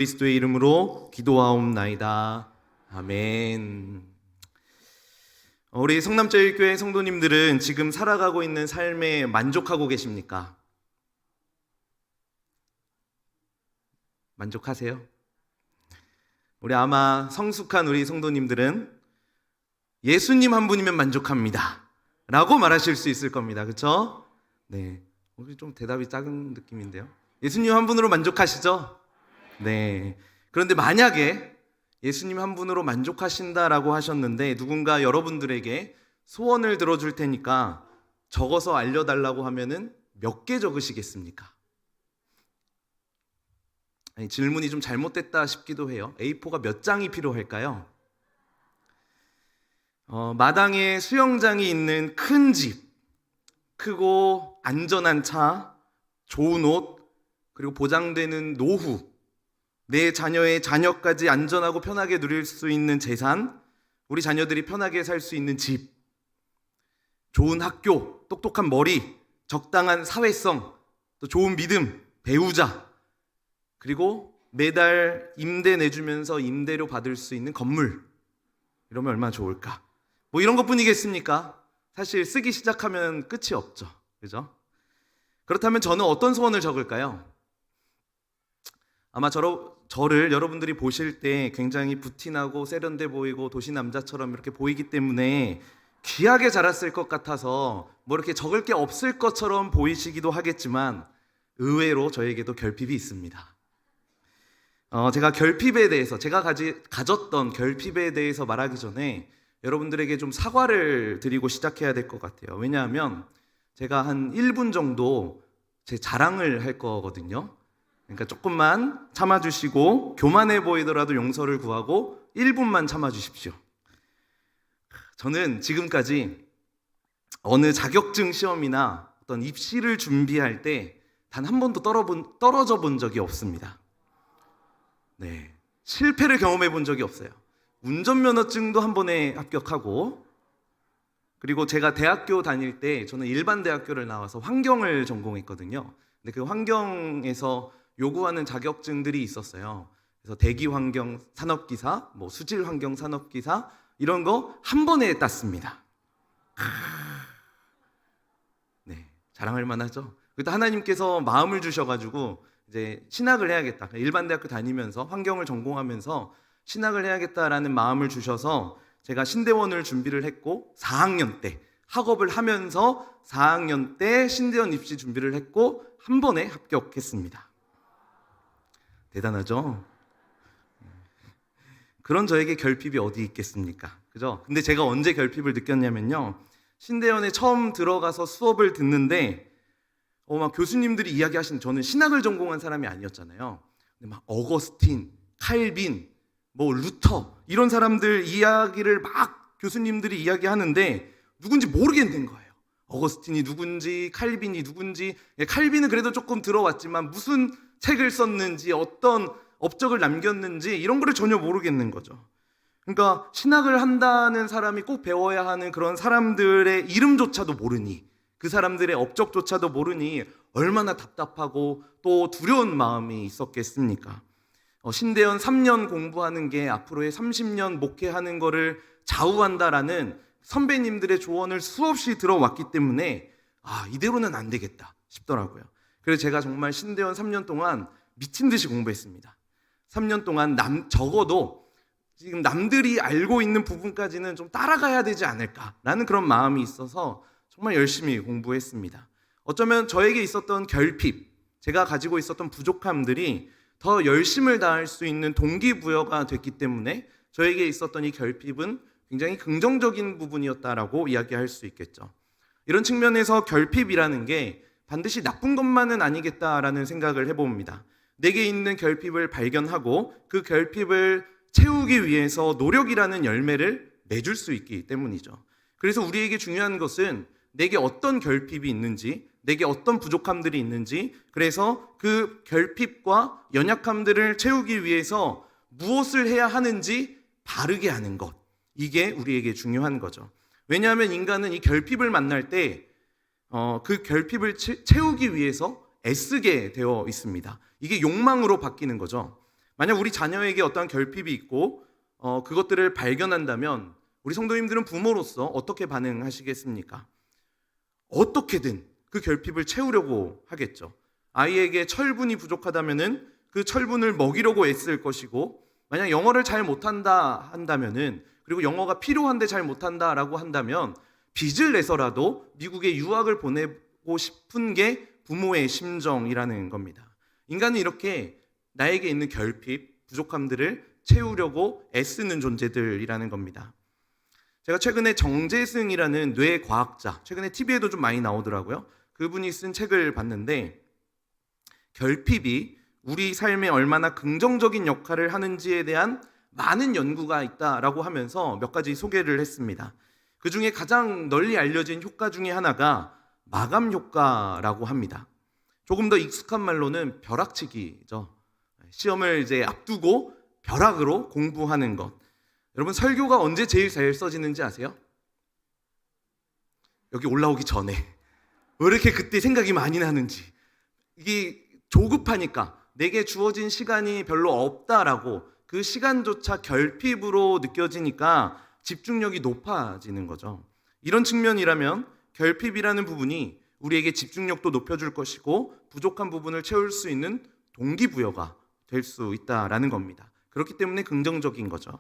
그리스도의 이름으로 기도하옵나이다. 아멘. 우리 성남제일교회 성도님들은 지금 살아가고 있는 삶에 만족하고 계십니까? 만족하세요? 우리 아마 성숙한 우리 성도님들은 예수님 한 분이면 만족합니다 라고 말하실 수 있을 겁니다. 그렇죠? 네. 우리 좀 대답이 작은 느낌인데요. 예수님 한 분으로 만족하시죠? 네. 그런데 만약에 예수님 한 분으로 만족하신다라고 하셨는데 누군가 여러분들에게 소원을 들어줄 테니까 적어서 알려달라고 하면은 몇 개 적으시겠습니까? 아니, 질문이 좀 잘못됐다 싶기도 해요. A4가 몇 장이 필요할까요? 마당에 수영장이 있는 큰 집, 크고 안전한 차, 좋은 옷, 그리고 보장되는 노후, 내 자녀의 자녀까지 안전하고 편하게 누릴 수 있는 재산, 우리 자녀들이 편하게 살 수 있는 집, 좋은 학교, 똑똑한 머리, 적당한 사회성, 또 좋은 믿음, 배우자, 그리고 매달 임대 내주면서 임대료 받을 수 있는 건물, 이러면 얼마나 좋을까? 뭐 이런 것뿐이겠습니까? 사실 쓰기 시작하면 끝이 없죠. 그죠? 그렇다면 저는 어떤 소원을 적을까요? 아마 저를 여러분들이 보실 때 굉장히 부티나고 세련돼 보이고 도시남자처럼 이렇게 보이기 때문에 귀하게 자랐을 것 같아서 뭐 이렇게 적을 게 없을 것처럼 보이시기도 하겠지만 의외로 저에게도 결핍이 있습니다. 제가 결핍에 대해서, 제가 가졌던 결핍에 대해서 말하기 전에 여러분들에게 좀 사과를 드리고 시작해야 될 것 같아요. 왜냐하면 제가 한 1분 정도 제 자랑을 할 거거든요. 그러니까 조금만 참아주시고 교만해 보이더라도 용서를 구하고 1분만 참아주십시오. 저는 지금까지 어느 자격증 시험이나 어떤 입시를 준비할 때 단 한 번도 떨어져 본 적이 없습니다. 네, 실패를 경험해 본 적이 없어요. 운전면허증도 한 번에 합격하고, 그리고 제가 대학교 다닐 때 저는 일반 대학교를 나와서 환경을 전공했거든요. 근데 그 환경에서 요구하는 자격증들이 있었어요. 그래서 대기환경 산업기사, 뭐 수질환경 산업기사 이런 거 한 번에 땄습니다. 네, 자랑할 만하죠. 그때 하나님께서 마음을 주셔가지고 이제 신학을 해야겠다. 일반 대학교 다니면서 환경을 전공하면서 신학을 해야겠다라는 마음을 주셔서 제가 신대원을 준비를 했고 4학년 때 학업을 하면서 4학년 때 신대원 입시 준비를 했고 한 번에 합격했습니다. 대단하죠? 그런 저에게 결핍이 어디 있겠습니까? 그죠? 근데 제가 언제 결핍을 느꼈냐면요. 신대원에 처음 들어가서 수업을 듣는데 막 교수님들이 이야기하시는, 저는 신학을 전공한 사람이 아니었잖아요. 근데 막 어거스틴, 칼빈, 뭐 루터 이런 사람들 이야기를 막 교수님들이 이야기하는데 누군지 모르겠는 거예요. 어거스틴이 누군지, 칼빈이 누군지. 칼빈은 그래도 조금 들어왔지만 무슨 책을 썼는지, 어떤 업적을 남겼는지 이런 거를 전혀 모르겠는 거죠. 그러니까 신학을 한다는 사람이 꼭 배워야 하는 그런 사람들의 이름조차도 모르니, 그 사람들의 업적조차도 모르니 얼마나 답답하고 또 두려운 마음이 있었겠습니까? 신대원 3년 공부하는 게 앞으로의 30년 목회하는 거를 좌우한다라는 선배님들의 조언을 수없이 들어왔기 때문에 이대로는 안 되겠다 싶더라고요. 그래서 제가 정말 신대원 3년 동안 미친 듯이 공부했습니다. 3년 동안 적어도 지금 남들이 알고 있는 부분까지는 좀 따라가야 되지 않을까라는 그런 마음이 있어서 정말 열심히 공부했습니다. 어쩌면 저에게 있었던 결핍, 제가 가지고 있었던 부족함들이 더 열심을 다할 수 있는 동기부여가 됐기 때문에 저에게 있었던 이 결핍은 굉장히 긍정적인 부분이었다라고 이야기할 수 있겠죠. 이런 측면에서 결핍이라는 게 반드시 나쁜 것만은 아니겠다라는 생각을 해봅니다. 내게 있는 결핍을 발견하고 그 결핍을 채우기 위해서 노력이라는 열매를 맺을 수 있기 때문이죠. 그래서 우리에게 중요한 것은 내게 어떤 결핍이 있는지, 내게 어떤 부족함들이 있는지, 그래서 그 결핍과 연약함들을 채우기 위해서 무엇을 해야 하는지 바르게 하는 것, 이게 우리에게 중요한 거죠. 왜냐하면 인간은 이 결핍을 만날 때 그 결핍을 채우기 위해서 애쓰게 되어 있습니다. 이게 욕망으로 바뀌는 거죠. 만약 우리 자녀에게 어떠한 결핍이 있고 그것들을 발견한다면 우리 성도님들은 부모로서 어떻게 반응하시겠습니까? 어떻게든 그 결핍을 채우려고 하겠죠. 아이에게 철분이 부족하다면은 그 철분을 먹이려고 애쓸 것이고, 만약 영어를 잘 못한다 한다면은, 그리고 영어가 필요한데 잘 못한다라고 한다면 빚을 내서라도 미국에 유학을 보내고 싶은 게 부모의 심정이라는 겁니다. 인간은 이렇게 나에게 있는 결핍, 부족함들을 채우려고 애쓰는 존재들이라는 겁니다. 제가 최근에 정재승이라는 뇌과학자, 최근에 TV에도 좀 많이 나오더라고요. 그분이 쓴 책을 봤는데, 결핍이 우리 삶에 얼마나 긍정적인 역할을 하는지에 대한 많은 연구가 있다라고 하면서 몇 가지 소개를 했습니다. 그 중에 가장 널리 알려진 효과 중에 하나가 마감 효과라고 합니다. 조금 더 익숙한 말로는 벼락치기죠. 시험을 이제 앞두고 벼락으로 공부하는 것. 여러분, 설교가 언제 제일 잘 써지는지 아세요? 여기 올라오기 전에. 왜 이렇게 그때 생각이 많이 나는지. 이게 조급하니까, 내게 주어진 시간이 별로 없다라고 그 시간조차 결핍으로 느껴지니까 집중력이 높아지는 거죠. 이런 측면이라면 결핍이라는 부분이 우리에게 집중력도 높여줄 것이고 부족한 부분을 채울 수 있는 동기부여가 될 수 있다라는 겁니다. 그렇기 때문에 긍정적인 거죠.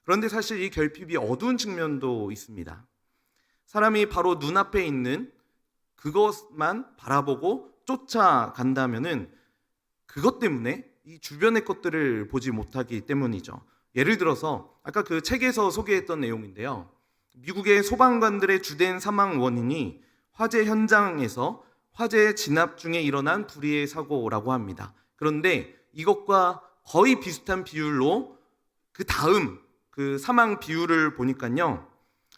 그런데 사실 이 결핍이 어두운 측면도 있습니다. 사람이 바로 눈앞에 있는 그것만 바라보고 쫓아간다면은 그것 때문에 이 주변의 것들을 보지 못하기 때문이죠. 예를 들어서 아까 그 책에서 소개했던 내용인데요. 미국의 소방관들의 주된 사망 원인이 화재 현장에서 화재 진압 중에 일어난 불의의 사고라고 합니다. 그런데 이것과 거의 비슷한 비율로 그 다음 그 사망 비율을 보니까요.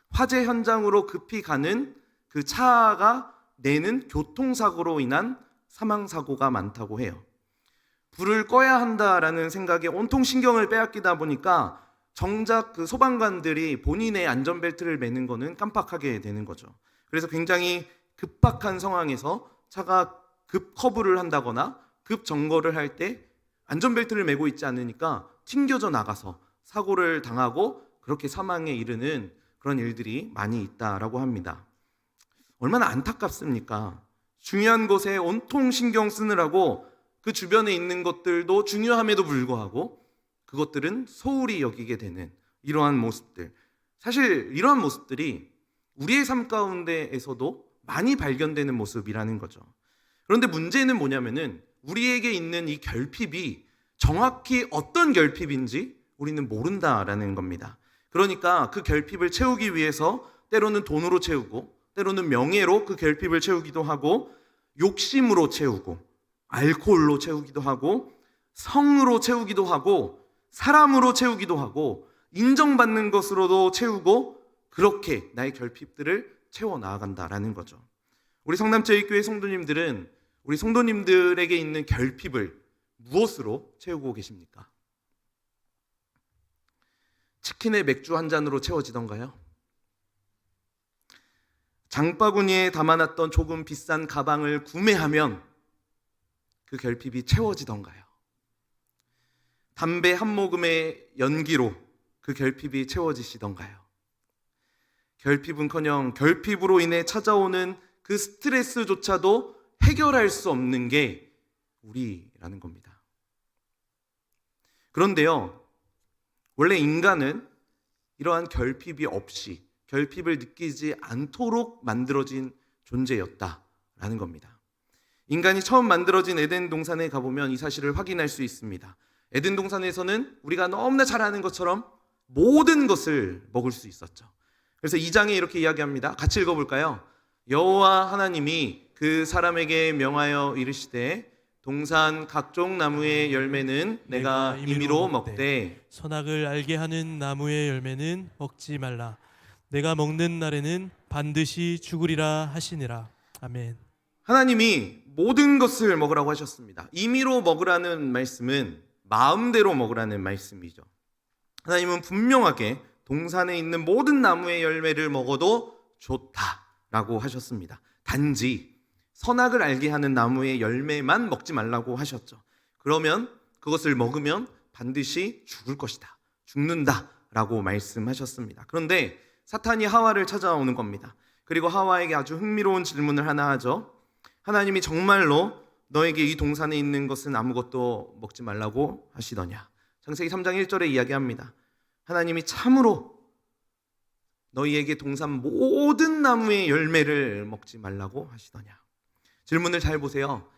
화재 현장으로 급히 가는 그 차가 내는 교통사고로 인한 사망사고가 많다고 해요. 불을 꺼야 한다라는 생각에 온통 신경을 빼앗기다 보니까 정작 그 소방관들이 본인의 안전벨트를 매는 거는 깜빡하게 되는 거죠. 그래서 굉장히 급박한 상황에서 차가 급 커브를 한다거나 급 정거를 할 때 안전벨트를 매고 있지 않으니까 튕겨져 나가서 사고를 당하고 그렇게 사망에 이르는 그런 일들이 많이 있다라고 합니다. 얼마나 안타깝습니까? 중요한 것에 온통 신경 쓰느라고 그 주변에 있는 것들도 중요함에도 불구하고 그것들은 소홀히 여기게 되는 이러한 모습들. 사실 이러한 모습들이 우리의 삶 가운데에서도 많이 발견되는 모습이라는 거죠. 그런데 문제는 뭐냐면은 우리에게 있는 이 결핍이 정확히 어떤 결핍인지 우리는 모른다라는 겁니다. 그러니까 그 결핍을 채우기 위해서 때로는 돈으로 채우고 때로는 명예로 그 결핍을 채우기도 하고 욕심으로 채우고 알코올로 채우기도 하고 성으로 채우기도 하고 사람으로 채우기도 하고 인정받는 것으로도 채우고 그렇게 나의 결핍들을 채워 나아간다라는 거죠. 우리 성남제일교회 성도님들은 우리 성도님들에게 있는 결핍을 무엇으로 채우고 계십니까? 치킨에 맥주 한 잔으로 채워지던가요? 장바구니에 담아놨던 조금 비싼 가방을 구매하면 그 결핍이 채워지던가요? 담배 한 모금의 연기로 그 결핍이 채워지시던가요? 결핍은커녕 결핍으로 인해 찾아오는 그 스트레스조차도 해결할 수 없는 게 우리라는 겁니다. 그런데요, 원래 인간은 이러한 결핍이 없이 결핍을 느끼지 않도록 만들어진 존재였다라는 겁니다. 인간이 처음 만들어진 에덴 동산에 가보면 이 사실을 확인할 수 있습니다. 에덴 동산에서는 우리가 너무나 잘 아는 것처럼 모든 것을 먹을 수 있었죠. 그래서 2장에 이렇게 이야기합니다. 같이 읽어볼까요? 여호와 하나님이 그 사람에게 명하여 이르시되 동산 각종 나무의 열매는 내가 임의로 먹되 선악을 알게 하는 나무의 열매는 먹지 말라. 내가 먹는 날에는 반드시 죽으리라 하시니라. 아멘. 하나님이 모든 것을 먹으라고 하셨습니다. 임의로 먹으라는 말씀은 마음대로 먹으라는 말씀이죠. 하나님은 분명하게 동산에 있는 모든 나무의 열매를 먹어도 좋다라고 하셨습니다. 단지 선악을 알게 하는 나무의 열매만 먹지 말라고 하셨죠. 그러면 그것을 먹으면 반드시 죽을 것이다. 죽는다 라고 말씀하셨습니다. 그런데 사탄이 하와를 찾아오는 겁니다. 그리고 하와에게 아주 흥미로운 질문을 하나 하죠. 하나님이 정말로 너에게 이 동산에 있는 것은 아무것도 먹지 말라고 하시더냐. 창세기 3장 1절에 이야기합니다. 하나님이 참으로 너희에게 동산 모든 나무의 열매를 먹지 말라고 하시더냐. 질문을 잘 보세요.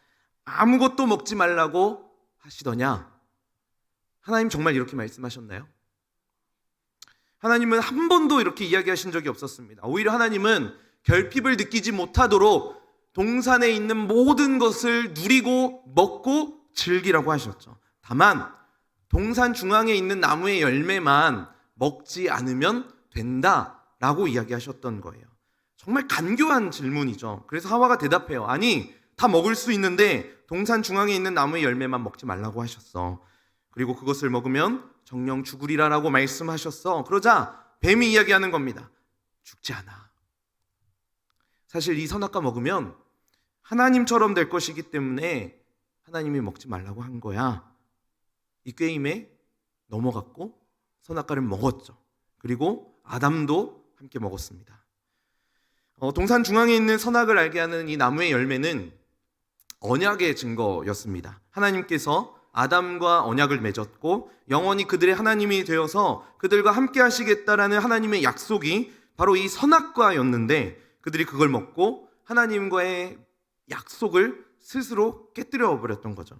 아무것도 먹지 말라고 하시더냐. 하나님 정말 이렇게 말씀하셨나요? 하나님은 한 번도 이렇게 이야기하신 적이 없었습니다. 오히려 하나님은 결핍을 느끼지 못하도록 동산에 있는 모든 것을 누리고 먹고 즐기라고 하셨죠. 다만 동산 중앙에 있는 나무의 열매만 먹지 않으면 된다라고 이야기하셨던 거예요. 정말 간교한 질문이죠. 그래서 하와가 대답해요. 아니, 다 먹을 수 있는데 동산 중앙에 있는 나무의 열매만 먹지 말라고 하셨어. 그리고 그것을 먹으면 정령 죽으리라라고 말씀하셨어. 그러자 뱀이 이야기하는 겁니다. 죽지 않아. 사실 이 선악과 먹으면 하나님처럼 될 것이기 때문에 하나님이 먹지 말라고 한 거야. 이 게임에 넘어갔고 선악과를 먹었죠. 그리고 아담도 함께 먹었습니다. 동산 중앙에 있는 선악을 알게 하는 이 나무의 열매는 언약의 증거였습니다. 하나님께서 아담과 언약을 맺었고 영원히 그들의 하나님이 되어서 그들과 함께 하시겠다라는 하나님의 약속이 바로 이 선악과였는데 그들이 그걸 먹고 하나님과의 약속을 스스로 깨뜨려 버렸던 거죠.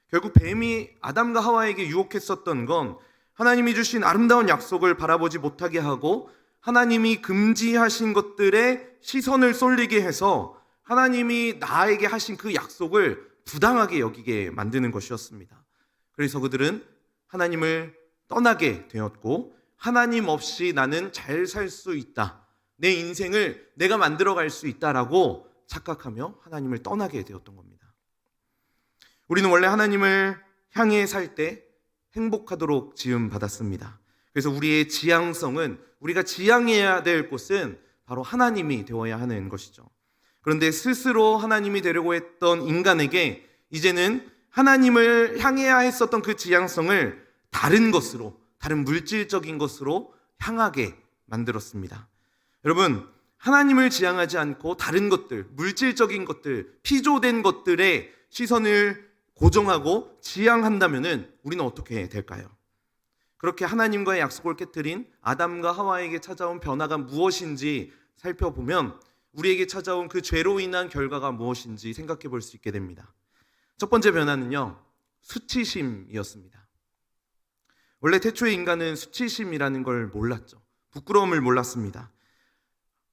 결국 뱀이 아담과 하와에게 유혹했었던 건 하나님이 주신 아름다운 약속을 바라보지 못하게 하고 하나님이 금지하신 것들에 시선을 쏠리게 해서 하나님이 나에게 하신 그 약속을 부당하게 여기게 만드는 것이었습니다. 그래서 그들은 하나님을 떠나게 되었고 하나님 없이 나는 잘 살 수 있다. 내 인생을 내가 만들어갈 수 있다라고 착각하며 하나님을 떠나게 되었던 겁니다. 우리는 원래 하나님을 향해 살 때 행복하도록 지음받았습니다. 그래서 우리의 지향성은 우리가 지향해야 될 곳은 바로 하나님이 되어야 하는 것이죠. 그런데 스스로 하나님이 되려고 했던 인간에게 이제는 하나님을 향해야 했었던 그 지향성을 다른 것으로, 다른 물질적인 것으로 향하게 만들었습니다. 여러분, 하나님을 지향하지 않고 다른 것들, 물질적인 것들, 피조된 것들에 시선을 고정하고 지향한다면 우리는 어떻게 될까요? 그렇게 하나님과의 약속을 깨뜨린 아담과 하와에게 찾아온 변화가 무엇인지 살펴보면 우리에게 찾아온 그 죄로 인한 결과가 무엇인지 생각해 볼 수 있게 됩니다. 첫 번째 변화는요, 수치심이었습니다. 원래 태초의 인간은 수치심이라는 걸 몰랐죠. 부끄러움을 몰랐습니다.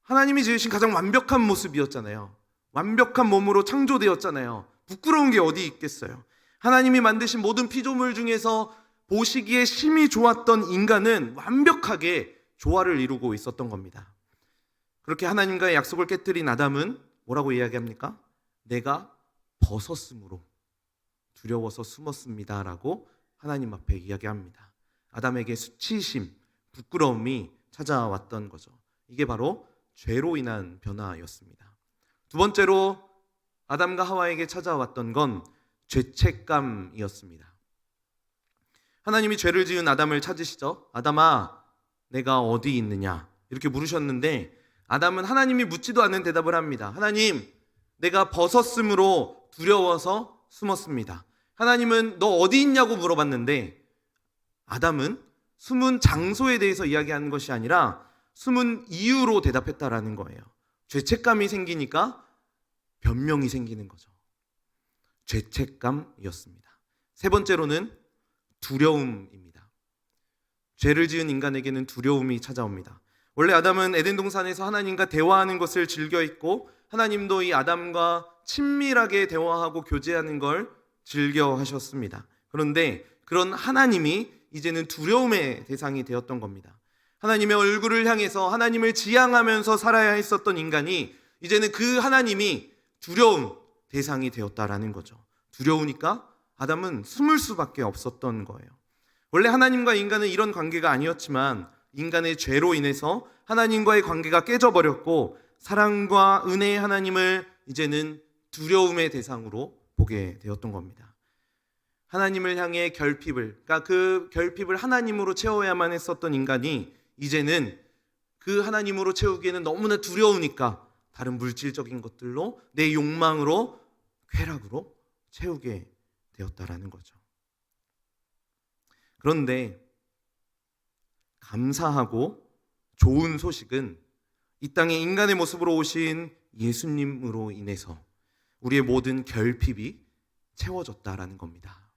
하나님이 지으신 가장 완벽한 모습이었잖아요. 완벽한 몸으로 창조되었잖아요. 부끄러운 게 어디 있겠어요. 하나님이 만드신 모든 피조물 중에서 보시기에 심히 좋았던 인간은 완벽하게 조화를 이루고 있었던 겁니다. 그렇게 하나님과의 약속을 깨뜨린 아담은 뭐라고 이야기합니까? 내가 벗었으므로 두려워서 숨었습니다 라고 하나님 앞에 이야기합니다. 아담에게 수치심, 부끄러움이 찾아왔던 거죠. 이게 바로 죄로 인한 변화였습니다. 두 번째로 아담과 하와에게 찾아왔던 건 죄책감이었습니다. 하나님이 죄를 지은 아담을 찾으시죠. 아담아, 내가 어디 있느냐? 이렇게 물으셨는데 아담은 하나님이 묻지도 않는 대답을 합니다. 하나님, 내가 벗었으므로 두려워서 숨었습니다. 하나님은 너 어디 있냐고 물어봤는데 아담은 숨은 장소에 대해서 이야기하는 것이 아니라 숨은 이유로 대답했다라는 거예요. 죄책감이 생기니까 변명이 생기는 거죠. 죄책감이었습니다. 세 번째로는 두려움입니다. 죄를 지은 인간에게는 두려움이 찾아옵니다. 원래 아담은 에덴 동산에서 하나님과 대화하는 것을 즐겨 했고 하나님도 이 아담과 친밀하게 대화하고 교제하는 걸 즐겨 하셨습니다. 그런데 그런 하나님이 이제는 두려움의 대상이 되었던 겁니다. 하나님의 얼굴을 향해서 하나님을 지향하면서 살아야 했었던 인간이 이제는 그 하나님이 두려움 대상이 되었다라는 거죠. 두려우니까 아담은 숨을 수밖에 없었던 거예요. 원래 하나님과 인간은 이런 관계가 아니었지만 인간의 죄로 인해서 하나님과의 관계가 깨져버렸고 사랑과 은혜의 하나님을 이제는 두려움의 대상으로 보게 되었던 겁니다. 하나님을 향해 결핍을, 그러니까 그 결핍을 하나님으로 채워야만 했었던 인간이 이제는 그 하나님으로 채우기에는 너무나 두려우니까 다른 물질적인 것들로, 내 욕망으로, 쾌락으로 채우게 되었다라는 거죠. 그런데 감사하고 좋은 소식은 이 땅에 인간의 모습으로 오신 예수님으로 인해서 우리의 모든 결핍이 채워졌다라는 겁니다.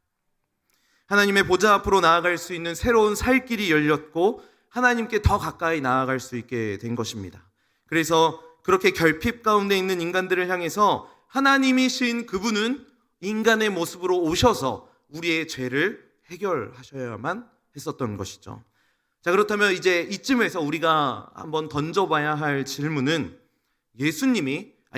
하나님의 보좌 앞으로 나아갈 수 있는 새로운 살 길이 열렸고 하나님께 더 가까이 나아갈 수 있게 된 것입니다. 그래서 그렇게 결핍 가운데 있는 인간들을 향해서 하나님이신 그분은 인간의 모습으로 오셔서 우리의 죄를 해결하셔야만 했었던 것이죠. 자, 그렇다면 이제 이쯤에서 우리가 한번 던져봐야 할 질문은,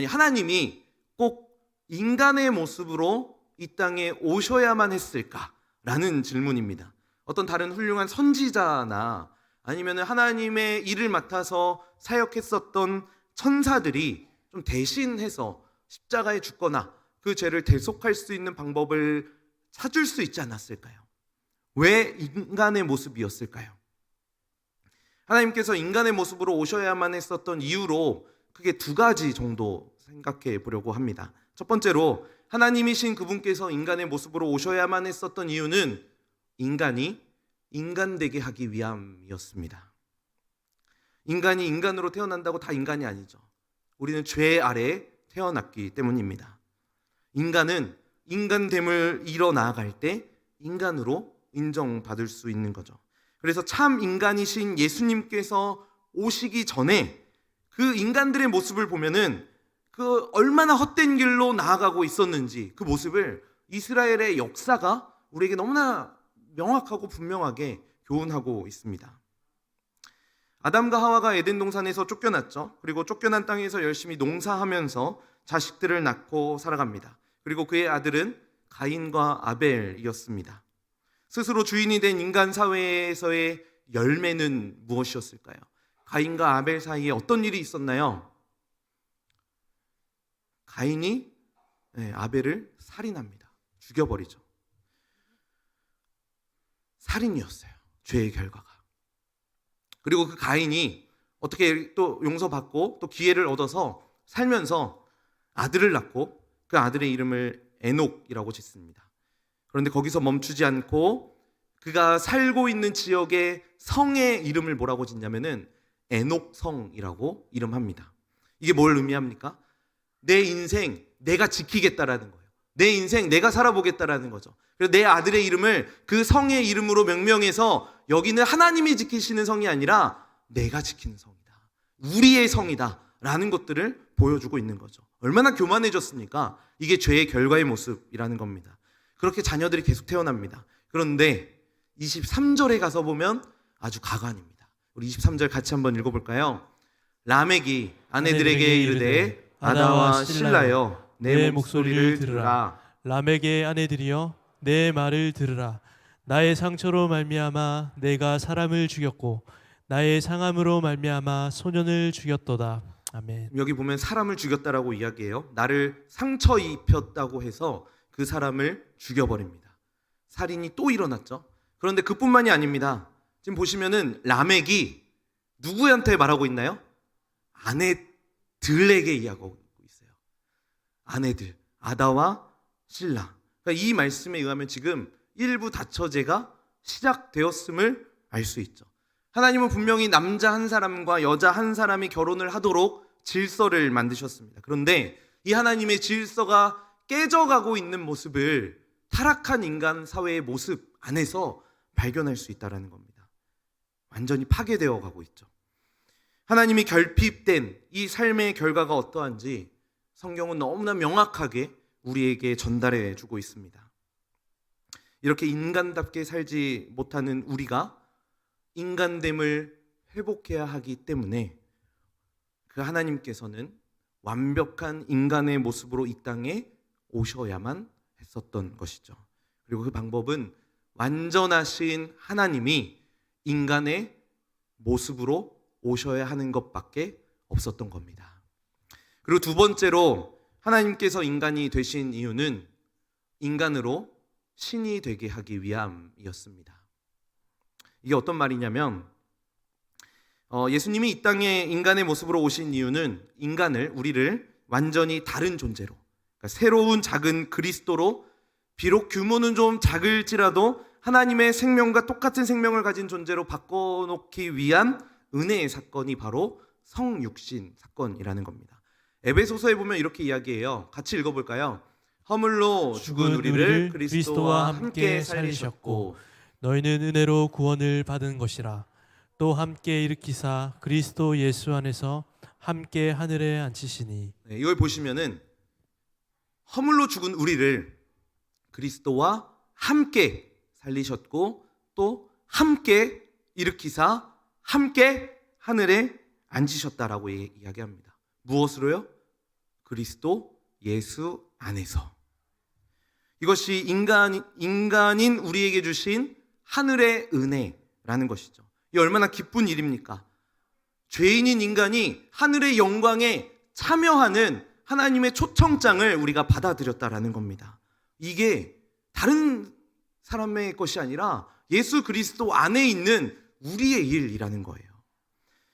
하나님이 꼭 인간의 모습으로 이 땅에 오셔야만 했을까라는 질문입니다. 어떤 다른 훌륭한 선지자나 아니면 하나님의 일을 맡아서 사역했었던 천사들이 좀 대신해서 십자가에 죽거나 그 죄를 대속할 수 있는 방법을 찾을 수 있지 않았을까요? 왜 인간의 모습이었을까요? 하나님께서 인간의 모습으로 오셔야만 했었던 이유로 크게 두 가지 정도 생각해 보려고 합니다. 첫 번째로, 하나님이신 그분께서 인간의 모습으로 오셔야만 했었던 이유는 인간이 인간되게 하기 위함이었습니다. 인간이 인간으로 태어난다고 다 인간이 아니죠. 우리는 죄 아래에 태어났기 때문입니다. 인간은 인간됨을 이뤄나갈 때 인간으로 인정받을 수 있는 거죠. 그래서 참 인간이신 예수님께서 오시기 전에 그 인간들의 모습을 보면은 그 얼마나 헛된 길로 나아가고 있었는지 그 모습을 이스라엘의 역사가 우리에게 너무나 명확하고 분명하게 교훈하고 있습니다. 아담과 하와가 에덴 동산에서 쫓겨났죠. 그리고 쫓겨난 땅에서 열심히 농사하면서 자식들을 낳고 살아갑니다. 그리고 그의 아들은 가인과 아벨이었습니다. 스스로 주인이 된 인간 사회에서의 열매는 무엇이었을까요? 가인과 아벨 사이에 어떤 일이 있었나요? 가인이 아벨을 살인합니다. 죽여버리죠. 살인이었어요. 죄의 결과가. 그리고 그 가인이 어떻게 또 용서받고 또 기회를 얻어서 살면서 아들을 낳고 그 아들의 이름을 에녹이라고 짓습니다. 그런데 거기서 멈추지 않고 그가 살고 있는 지역의 성의 이름을 뭐라고 짓냐면은 에녹성이라고 이름합니다. 이게 뭘 의미합니까? 내 인생 내가 지키겠다라는 거예요. 내 인생 내가 살아보겠다라는 거죠. 그래서 내 아들의 이름을 그 성의 이름으로 명명해서 여기는 하나님이 지키시는 성이 아니라 내가 지키는 성이다, 우리의 성이다 라는 것들을 보여주고 있는 거죠. 얼마나 교만해졌습니까? 이게 죄의 결과의 모습이라는 겁니다. 그렇게 자녀들이 계속 태어납니다. 그런데 23절에 가서 보면 아주 가관입니다. 우리 23절 같이 한번 읽어볼까요? 라멕이 아내들에게 이르되 아다와 실라여 내 목소리를 들으라. 라멕의 아내들이여 내 말을 들으라. 나의 상처로 말미암아 내가 사람을 죽였고 나의 상함으로 말미암아 소년을 죽였도다. 아멘. 여기 보면 사람을 죽였다라고 이야기해요. 나를 상처 입혔다고 해서 그 사람을 죽여버립니다. 살인이 또 일어났죠. 그런데 그뿐만이 아닙니다. 지금 보시면은 라멕이 누구한테 말하고 있나요? 아내들에게 이야기하고 있어요. 아내들, 아다와 실라. 그러니까 이 말씀에 의하면 지금 일부 다처제가 시작되었음을 알 수 있죠. 하나님은 분명히 남자 한 사람과 여자 한 사람이 결혼을 하도록 질서를 만드셨습니다. 그런데 이 하나님의 질서가 깨져가고 있는 모습을 타락한 인간 사회의 모습 안에서 발견할 수 있다는 겁니다. 완전히 파괴되어 가고 있죠. 하나님이 결핍된 이 삶의 결과가 어떠한지 성경은 너무나 명확하게 우리에게 전달해 주고 있습니다. 이렇게 인간답게 살지 못하는 우리가 인간됨을 회복해야 하기 때문에 그 하나님께서는 완벽한 인간의 모습으로 이 땅에 오셔야만 했었던 것이죠. 그리고 그 방법은 완전하신 하나님이 인간의 모습으로 오셔야 하는 것밖에 없었던 겁니다. 그리고 두 번째로 하나님께서 인간이 되신 이유는 인간으로 신이 되게 하기 위함이었습니다. 이게 어떤 말이냐면 예수님이 이 땅에 인간의 모습으로 오신 이유는 우리를 완전히 다른 존재로, 그러니까 새로운 작은 그리스도로, 비록 규모는 좀 작을지라도 하나님의 생명과 똑같은 생명을 가진 존재로 바꿔놓기 위한 은혜의 사건이 바로 성육신 사건이라는 겁니다. 에베소서에 보면 이렇게 이야기해요. 같이 읽어볼까요? 허물로 죽은 우리를 그리스도와 함께 살리셨고 너희는 은혜로 구원을 받은 것이라. 또 함께 일으키사 그리스도 예수 안에서 함께 하늘에 앉히시니. 네, 이걸 보시면은 허물로 죽은 우리를 그리스도와 함께 살리셨고 또 함께 일으키사 함께 하늘에 앉으셨다라고 이야기합니다. 무엇으로요? 그리스도 예수 안에서. 이것이 인간인 우리에게 주신 하늘의 은혜라는 것이죠. 이 얼마나 기쁜 일입니까? 죄인인 인간이 하늘의 영광에 참여하는 하나님의 초청장을 우리가 받아들였다라는 겁니다. 이게 다른 사람의 것이 아니라 예수 그리스도 안에 있는 우리의 일이라는 거예요.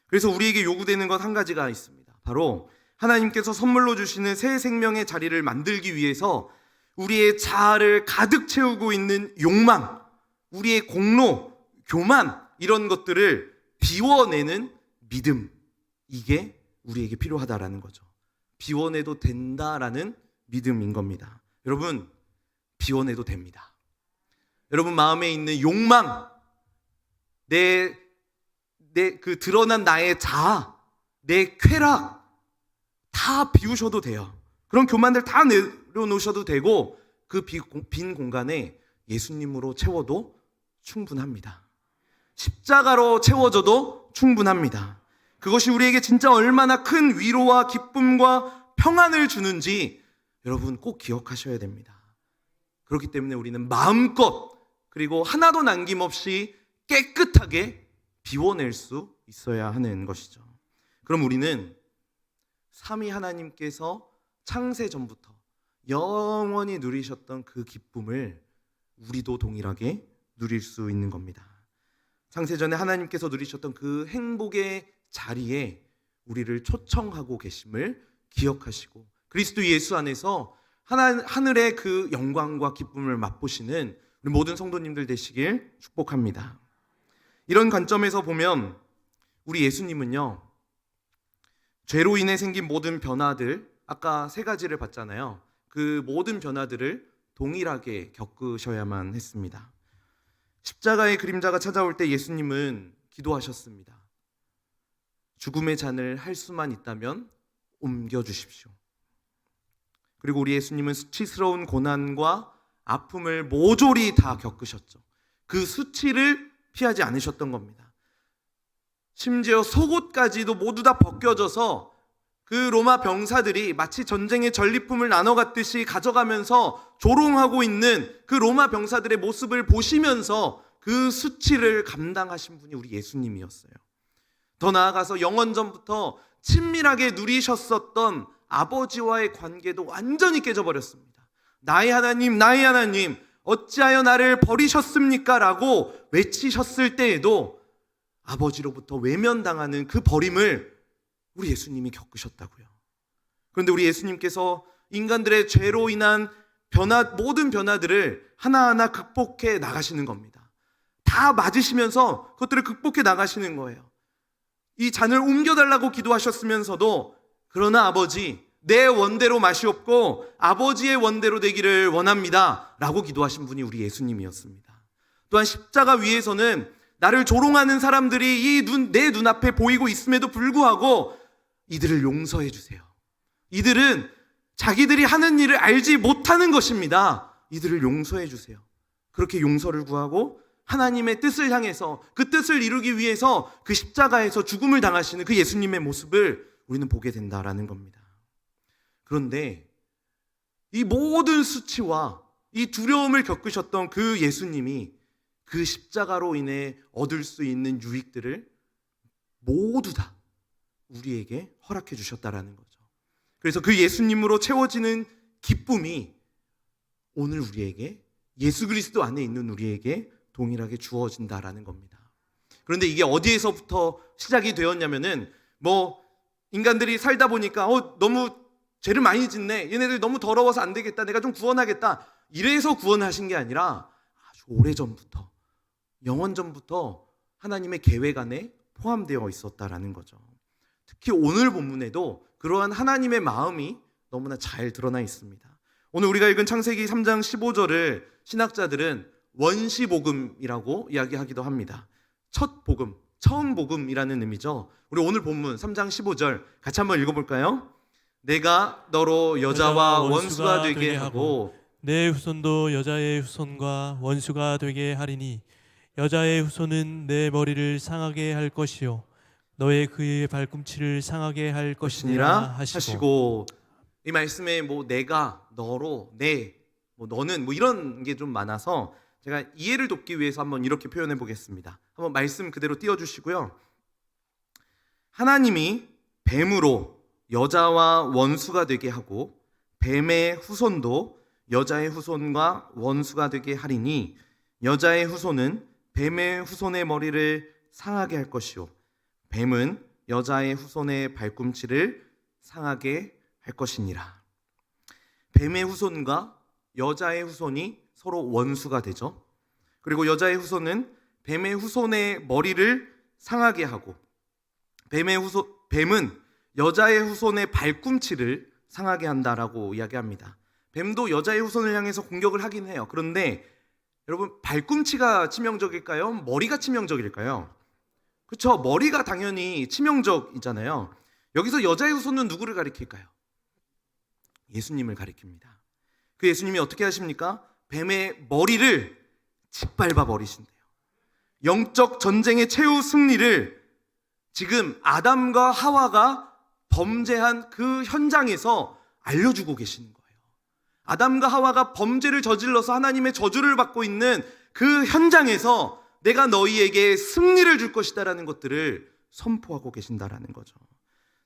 그래서 우리에게 요구되는 것 한 가지가 있습니다. 바로 하나님께서 선물로 주시는 새 생명의 자리를 만들기 위해서 우리의 자아를 가득 채우고 있는 욕망, 우리의 공로, 교만, 이런 것들을 비워내는 믿음, 이게 우리에게 필요하다라는 거죠. 비워내도 된다라는 믿음인 겁니다. 여러분, 비워내도 됩니다. 여러분 마음에 있는 욕망, 그 드러난 나의 자아, 내 쾌락 다 비우셔도 돼요. 그런 교만들 다 내려놓으셔도 되고 그 빈 공간에 예수님으로 채워도 충분합니다. 십자가로 채워져도 충분합니다. 그것이 우리에게 진짜 얼마나 큰 위로와 기쁨과 평안을 주는지 여러분 꼭 기억하셔야 됩니다. 그렇기 때문에 우리는 마음껏 그리고 하나도 남김없이 깨끗하게 비워낼 수 있어야 하는 것이죠. 그럼 우리는 삼위 하나님께서 창세 전부터 영원히 누리셨던 그 기쁨을 우리도 동일하게 누릴 수 있는 겁니다. 창세전에 하나님께서 누리셨던 그 행복의 자리에 우리를 초청하고 계심을 기억하시고 그리스도 예수 안에서 하늘의 그 영광과 기쁨을 맛보시는 우리 모든 성도님들 되시길 축복합니다. 이런 관점에서 보면 우리 예수님은요, 죄로 인해 생긴 모든 변화들, 아까 세 가지를 봤잖아요. 그 모든 변화들을 동일하게 겪으셔야만 했습니다. 십자가의 그림자가 찾아올 때 예수님은 기도하셨습니다. 죽음의 잔을 할 수만 있다면 옮겨주십시오. 그리고 우리 예수님은 수치스러운 고난과 아픔을 모조리 다 겪으셨죠. 그 수치를 피하지 않으셨던 겁니다. 심지어 속옷까지도 모두 다 벗겨져서 그 로마 병사들이 마치 전쟁의 전리품을 나눠 갖듯이 가져가면서 조롱하고 있는 그 로마 병사들의 모습을 보시면서 그 수치를 감당하신 분이 우리 예수님이었어요. 더 나아가서 영원전부터 친밀하게 누리셨었던 아버지와의 관계도 완전히 깨져버렸습니다. 나의 하나님, 나의 하나님, 어찌하여 나를 버리셨습니까? 라고 외치셨을 때에도 아버지로부터 외면당하는 그 버림을 우리 예수님이 겪으셨다고요. 그런데 우리 예수님께서 인간들의 죄로 인한 모든 변화들을 하나하나 극복해 나가시는 겁니다. 다 맞으시면서 그것들을 극복해 나가시는 거예요. 이 잔을 옮겨달라고 기도하셨으면서도 그러나 아버지, 내 원대로 마시옵고 아버지의 원대로 되기를 원합니다 라고 기도하신 분이 우리 예수님이었습니다. 또한 십자가 위에서는 나를 조롱하는 사람들이 내 눈앞에 보이고 있음에도 불구하고 이들을 용서해 주세요. 이들은 자기들이 하는 일을 알지 못하는 것입니다. 이들을 용서해 주세요. 그렇게 용서를 구하고 하나님의 뜻을 향해서 그 뜻을 이루기 위해서 그 십자가에서 죽음을 당하시는 그 예수님의 모습을 우리는 보게 된다라는 겁니다. 그런데 이 모든 수치와 이 두려움을 겪으셨던 그 예수님이 그 십자가로 인해 얻을 수 있는 유익들을 모두 다 우리에게 허락해 주셨다라는 거죠. 그래서 그 예수님으로 채워지는 기쁨이 오늘 우리에게 예수 그리스도 안에 있는 우리에게 동일하게 주어진다라는 겁니다. 그런데 이게 어디에서부터 시작이 되었냐면은 인간들이 살다 보니까 너무 죄를 많이 짓네. 얘네들 너무 더러워서 안 되겠다. 내가 좀 구원하겠다. 이래서 구원하신 게 아니라 아주 오래전부터, 영원전부터 하나님의 계획 안에 포함되어 있었다라는 거죠. 특히 오늘 본문에도 그러한 하나님의 마음이 너무나 잘 드러나 있습니다. 오늘 우리가 읽은 창세기 3장 15절을 신학자들은 원시복음이라고 이야기하기도 합니다. 첫 복음, 처음 복음이라는 의미죠. 우리 오늘 본문 3장 15절 같이 한번 읽어볼까요? 내가 너로 여자와 원수가 되게 하고 내 후손도 여자의 후손과 원수가 되게 하리니 여자의 후손은 내 머리를 상하게 할 것이요 너의 그의 발꿈치를 상하게 할 것이니라 하시고. 이 말씀에 내가, 너로, 너는 이런 게 좀 많아서 제가 이해를 돕기 위해서 한번 이렇게 표현해 보겠습니다. 한번 말씀 그대로 띄워주시고요. 하나님이 뱀으로 여자와 원수가 되게 하고 뱀의 후손도 여자의 후손과 원수가 되게 하리니 여자의 후손은 뱀의 후손의 머리를 상하게 할 것이요 뱀은 여자의 후손의 발꿈치를 상하게 할 것이니라. 뱀의 후손과 여자의 후손이 서로 원수가 되죠. 그리고 여자의 후손은 뱀의 후손의 머리를 상하게 하고 뱀은 여자의 후손의 발꿈치를 상하게 한다라고 이야기합니다. 뱀도 여자의 후손을 향해서 공격을 하긴 해요. 그런데 여러분, 발꿈치가 치명적일까요? 머리가 치명적일까요? 그렇죠. 머리가 당연히 치명적이잖아요. 여기서 여자의 후손은 누구를 가리킬까요? 예수님을 가리킵니다. 그 예수님이 어떻게 하십니까? 뱀의 머리를 짓밟아 버리신대요. 영적 전쟁의 최후 승리를 지금 아담과 하와가 범죄한 그 현장에서 알려주고 계시는 거예요. 아담과 하와가 범죄를 저질러서 하나님의 저주를 받고 있는 그 현장에서 내가 너희에게 승리를 줄 것이다라는 것들을 선포하고 계신다라는 거죠.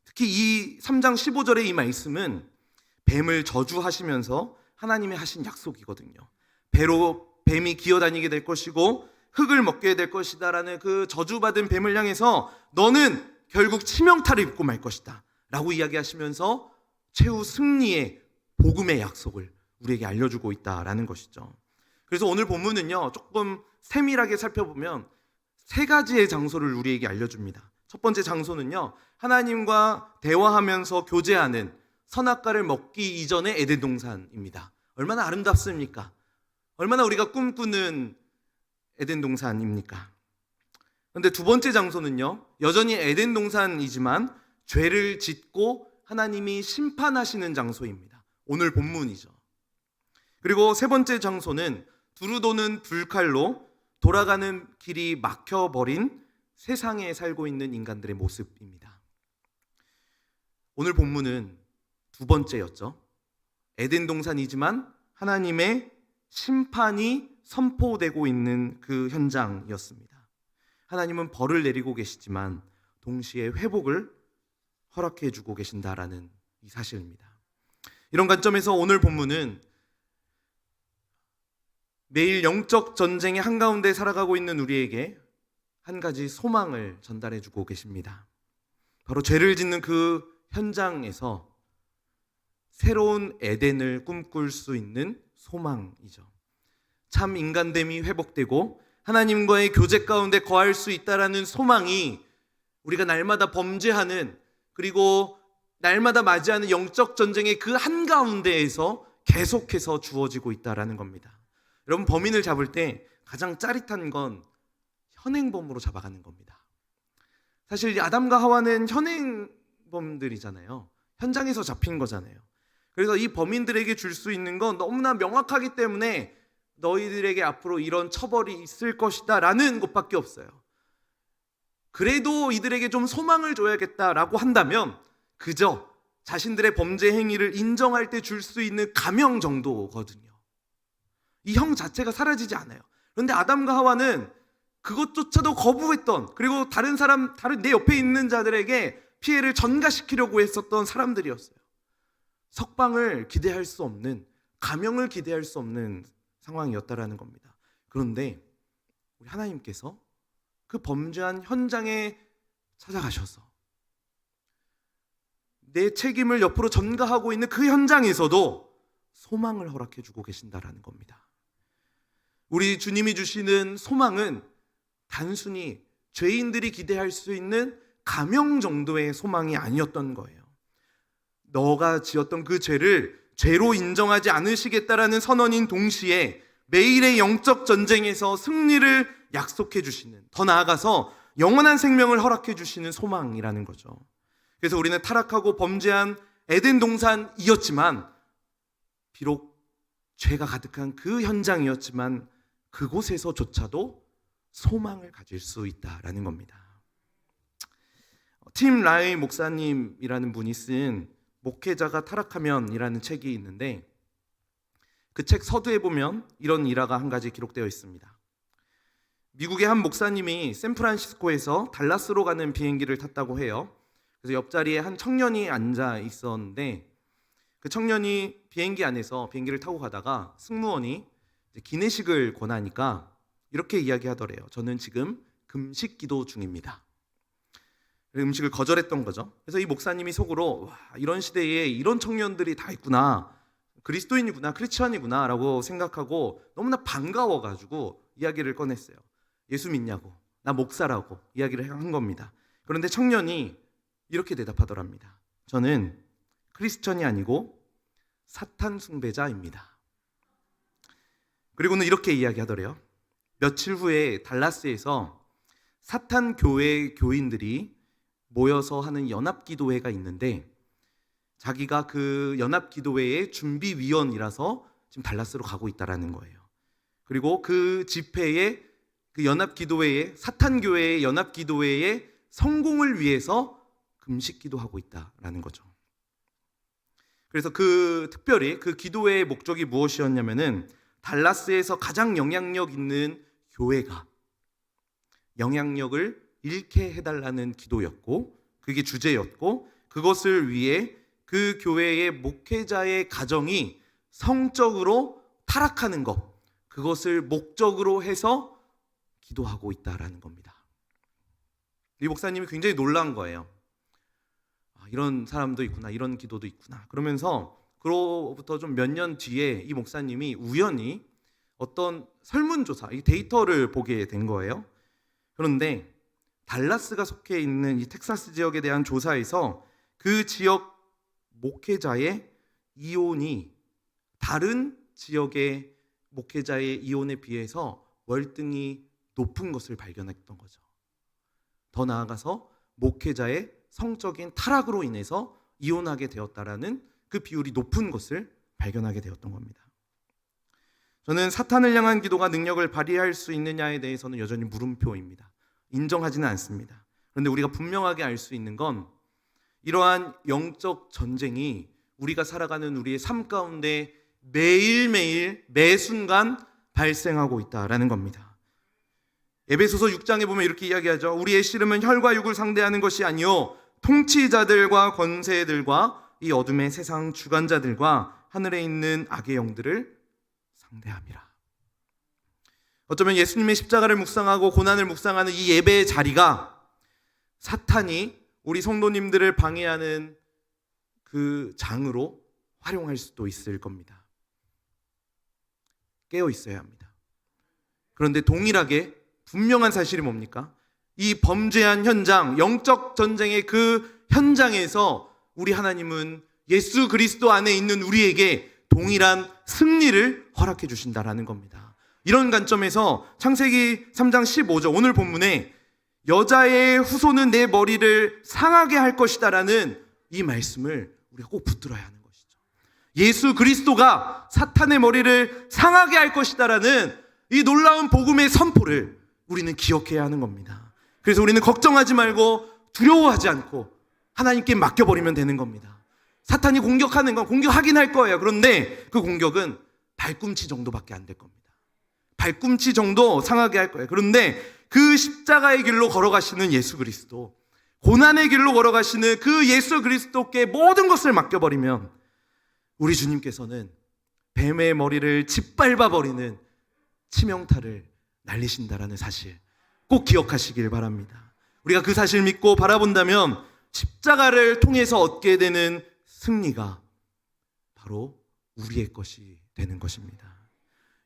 특히 이 3장 15절의 이 말씀은 뱀을 저주하시면서 하나님이 하신 약속이거든요. 배로 뱀이 기어다니게 될 것이고 흙을 먹게 될 것이다라는 그 저주받은 뱀을 향해서 너는 결국 치명타를 입고 말 것이다 라고 이야기하시면서 최후 승리의 복음의 약속을 우리에게 알려주고 있다라는 것이죠. 그래서 오늘 본문은요, 조금 세밀하게 살펴보면 세 가지의 장소를 우리에게 알려줍니다. 첫 번째 장소는요, 하나님과 대화하면서 교제하는 선악과를 먹기 이전의 에덴 동산입니다. 얼마나 아름답습니까? 얼마나 우리가 꿈꾸는 에덴 동산입니까? 그런데 두 번째 장소는요, 여전히 에덴 동산이지만 죄를 짓고 하나님이 심판하시는 장소입니다. 오늘 본문이죠. 그리고 세 번째 장소는 두루 도는 불칼로 돌아가는 길이 막혀버린 세상에 살고 있는 인간들의 모습입니다. 오늘 본문은 두 번째였죠. 에덴 동산이지만 하나님의 심판이 선포되고 있는 그 현장이었습니다. 하나님은 벌을 내리고 계시지만 동시에 회복을 허락해 주고 계신다라는 이 사실입니다. 이런 관점에서 오늘 본문은 매일 영적 전쟁의 한가운데 살아가고 있는 우리에게 한 가지 소망을 전달해 주고 계십니다. 바로 죄를 짓는 그 현장에서 새로운 에덴을 꿈꿀 수 있는 소망이죠. 참 인간됨이 회복되고 하나님과의 교제 가운데 거할 수 있다라는 소망이 우리가 날마다 범죄하는, 그리고 날마다 맞이하는 영적 전쟁의 그 한가운데에서 계속해서 주어지고 있다라는 겁니다. 여러분, 범인을 잡을 때 가장 짜릿한 건 현행범으로 잡아가는 겁니다. 사실 아담과 하와는 현행범들이잖아요. 현장에서 잡힌 거잖아요. 그래서 이 범인들에게 줄 수 있는 건 너무나 명확하기 때문에 너희들에게 앞으로 이런 처벌이 있을 것이다 라는 것밖에 없어요. 그래도 이들에게 좀 소망을 줘야겠다라고 한다면 그저 자신들의 범죄 행위를 인정할 때 줄 수 있는 감형 정도거든요. 이 형 자체가 사라지지 않아요. 그런데 아담과 하와는 그것조차도 거부했던, 그리고 다른 내 옆에 있는 자들에게 피해를 전가시키려고 했었던 사람들이었어요. 석방을 기대할 수 없는, 감형을 기대할 수 없는 상황이었다라는 겁니다. 그런데 우리 하나님께서 그 범죄한 현장에 찾아가셔서 내 책임을 옆으로 전가하고 있는 그 현장에서도 소망을 허락해 주고 계신다라는 겁니다. 우리 주님이 주시는 소망은 단순히 죄인들이 기대할 수 있는 가명 정도의 소망이 아니었던 거예요. 너가 지었던 그 죄를 죄로 인정하지 않으시겠다라는 선언인 동시에 매일의 영적 전쟁에서 승리를 약속해 주시는, 더 나아가서 영원한 생명을 허락해 주시는 소망이라는 거죠. 그래서 우리는 타락하고 범죄한 에덴 동산이었지만, 비록 죄가 가득한 그 현장이었지만 그곳에서조차도 소망을 가질 수 있다라는 겁니다. 팀 라이 목사님이라는 분이 쓴 목회자가 타락하면이라는 책이 있는데, 그 책 서두에 보면 이런 일화가 한 가지 기록되어 있습니다. 미국의 한 목사님이 샌프란시스코에서 달라스로 가는 비행기를 탔다고 해요. 그래서 옆자리에 한 청년이 앉아 있었는데, 그 청년이 비행기 안에서 비행기를 타고 가다가 승무원이 기내식을 권하니까 이렇게 이야기하더래요. 저는 지금 금식 기도 중입니다. 음식을 거절했던 거죠. 그래서 이 목사님이 속으로, 와, 이런 시대에 이런 청년들이 다 있구나, 그리스도인이구나, 크리스천이구나 라고 생각하고 너무나 반가워가지고 이야기를 꺼냈어요. 예수 믿냐고, 나 목사라고 이야기를 한 겁니다. 그런데 청년이 이렇게 대답하더랍니다. 저는 크리스천이 아니고 사탄 숭배자입니다. 그리고는 이렇게 이야기하더래요. 며칠 후에 달라스에서 사탄 교회 교인들이 모여서 하는 연합기도회가 있는데, 자기가 그 연합기도회의 준비위원이라서 지금 달라스로 가고 있다라는 거예요. 그리고 그 집회에, 그 연합기도회의, 사탄교회의 연합기도회의 성공을 위해서 금식기도하고 있다라는 거죠. 그래서 특별히 그 기도회의 목적이 무엇이었냐면은, 달라스에서 가장 영향력 있는 교회가 영향력을 잃게 해달라는 기도였고, 그게 주제였고, 그것을 위해 그 교회의 목회자의 가정이 성적으로 타락하는 것, 그것을 목적으로 해서 기도하고 있다라는 겁니다. 이 목사님이 굉장히 놀란 거예요. 이런 사람도 있구나, 이런 기도도 있구나. 그러면서 그로부터 좀 몇 년 뒤에 이 목사님이 우연히 어떤 설문조사, 이 데이터를 보게 된 거예요. 그런데 달라스가 속해 있는 이 텍사스 지역에 대한 조사에서 그 지역 목회자의 이혼이 다른 지역의 목회자의 이혼에 비해서 월등히 높은 것을 발견했던 거죠. 더 나아가서 목회자의 성적인 타락으로 인해서 이혼하게 되었다라는 그 비율이 높은 것을 발견하게 되었던 겁니다. 저는 사탄을 향한 기도가 능력을 발휘할 수 있느냐에 대해서는 여전히 물음표입니다. 인정하지는 않습니다. 그런데 우리가 분명하게 알 수 있는 건, 이러한 영적 전쟁이 우리가 살아가는 우리의 삶 가운데 매일매일 매순간 발생하고 있다라는 겁니다. 에베소서 6장에 보면 이렇게 이야기하죠. 우리의 씨름은 혈과 육을 상대하는 것이 아니요 통치자들과 권세들과 이 어둠의 세상 주관자들과 하늘에 있는 악의 영들을 상대함이라. 어쩌면 예수님의 십자가를 묵상하고 고난을 묵상하는 이 예배의 자리가 사탄이 우리 성도님들을 방해하는 그 장으로 활용할 수도 있을 겁니다. 깨어 있어야 합니다. 그런데 동일하게 분명한 사실이 뭡니까? 이 범죄한 현장, 영적 전쟁의 그 현장에서 우리 하나님은 예수 그리스도 안에 있는 우리에게 동일한 승리를 허락해 주신다라는 겁니다. 이런 관점에서 창세기 3장 15절 오늘 본문에 여자의 후손은 내 머리를 상하게 할 것이다라는 이 말씀을 우리가 꼭 붙들어야 하는 것이죠. 예수 그리스도가 사탄의 머리를 상하게 할 것이다라는 이 놀라운 복음의 선포를 우리는 기억해야 하는 겁니다. 그래서 우리는 걱정하지 말고 두려워하지 않고 하나님께 맡겨버리면 되는 겁니다. 사탄이 공격하는 건 공격하긴 할 거예요. 그런데 그 공격은 발꿈치 정도밖에 안 될 겁니다. 발꿈치 정도 상하게 할 거예요. 그런데 그 십자가의 길로 걸어가시는 예수 그리스도, 고난의 길로 걸어가시는 그 예수 그리스도께 모든 것을 맡겨버리면 우리 주님께서는 뱀의 머리를 짓밟아 버리는 치명타를 날리신다라는 사실 꼭 기억하시길 바랍니다. 우리가 그 사실 믿고 바라본다면 십자가를 통해서 얻게 되는 승리가 바로 우리의 것이 되는 것입니다.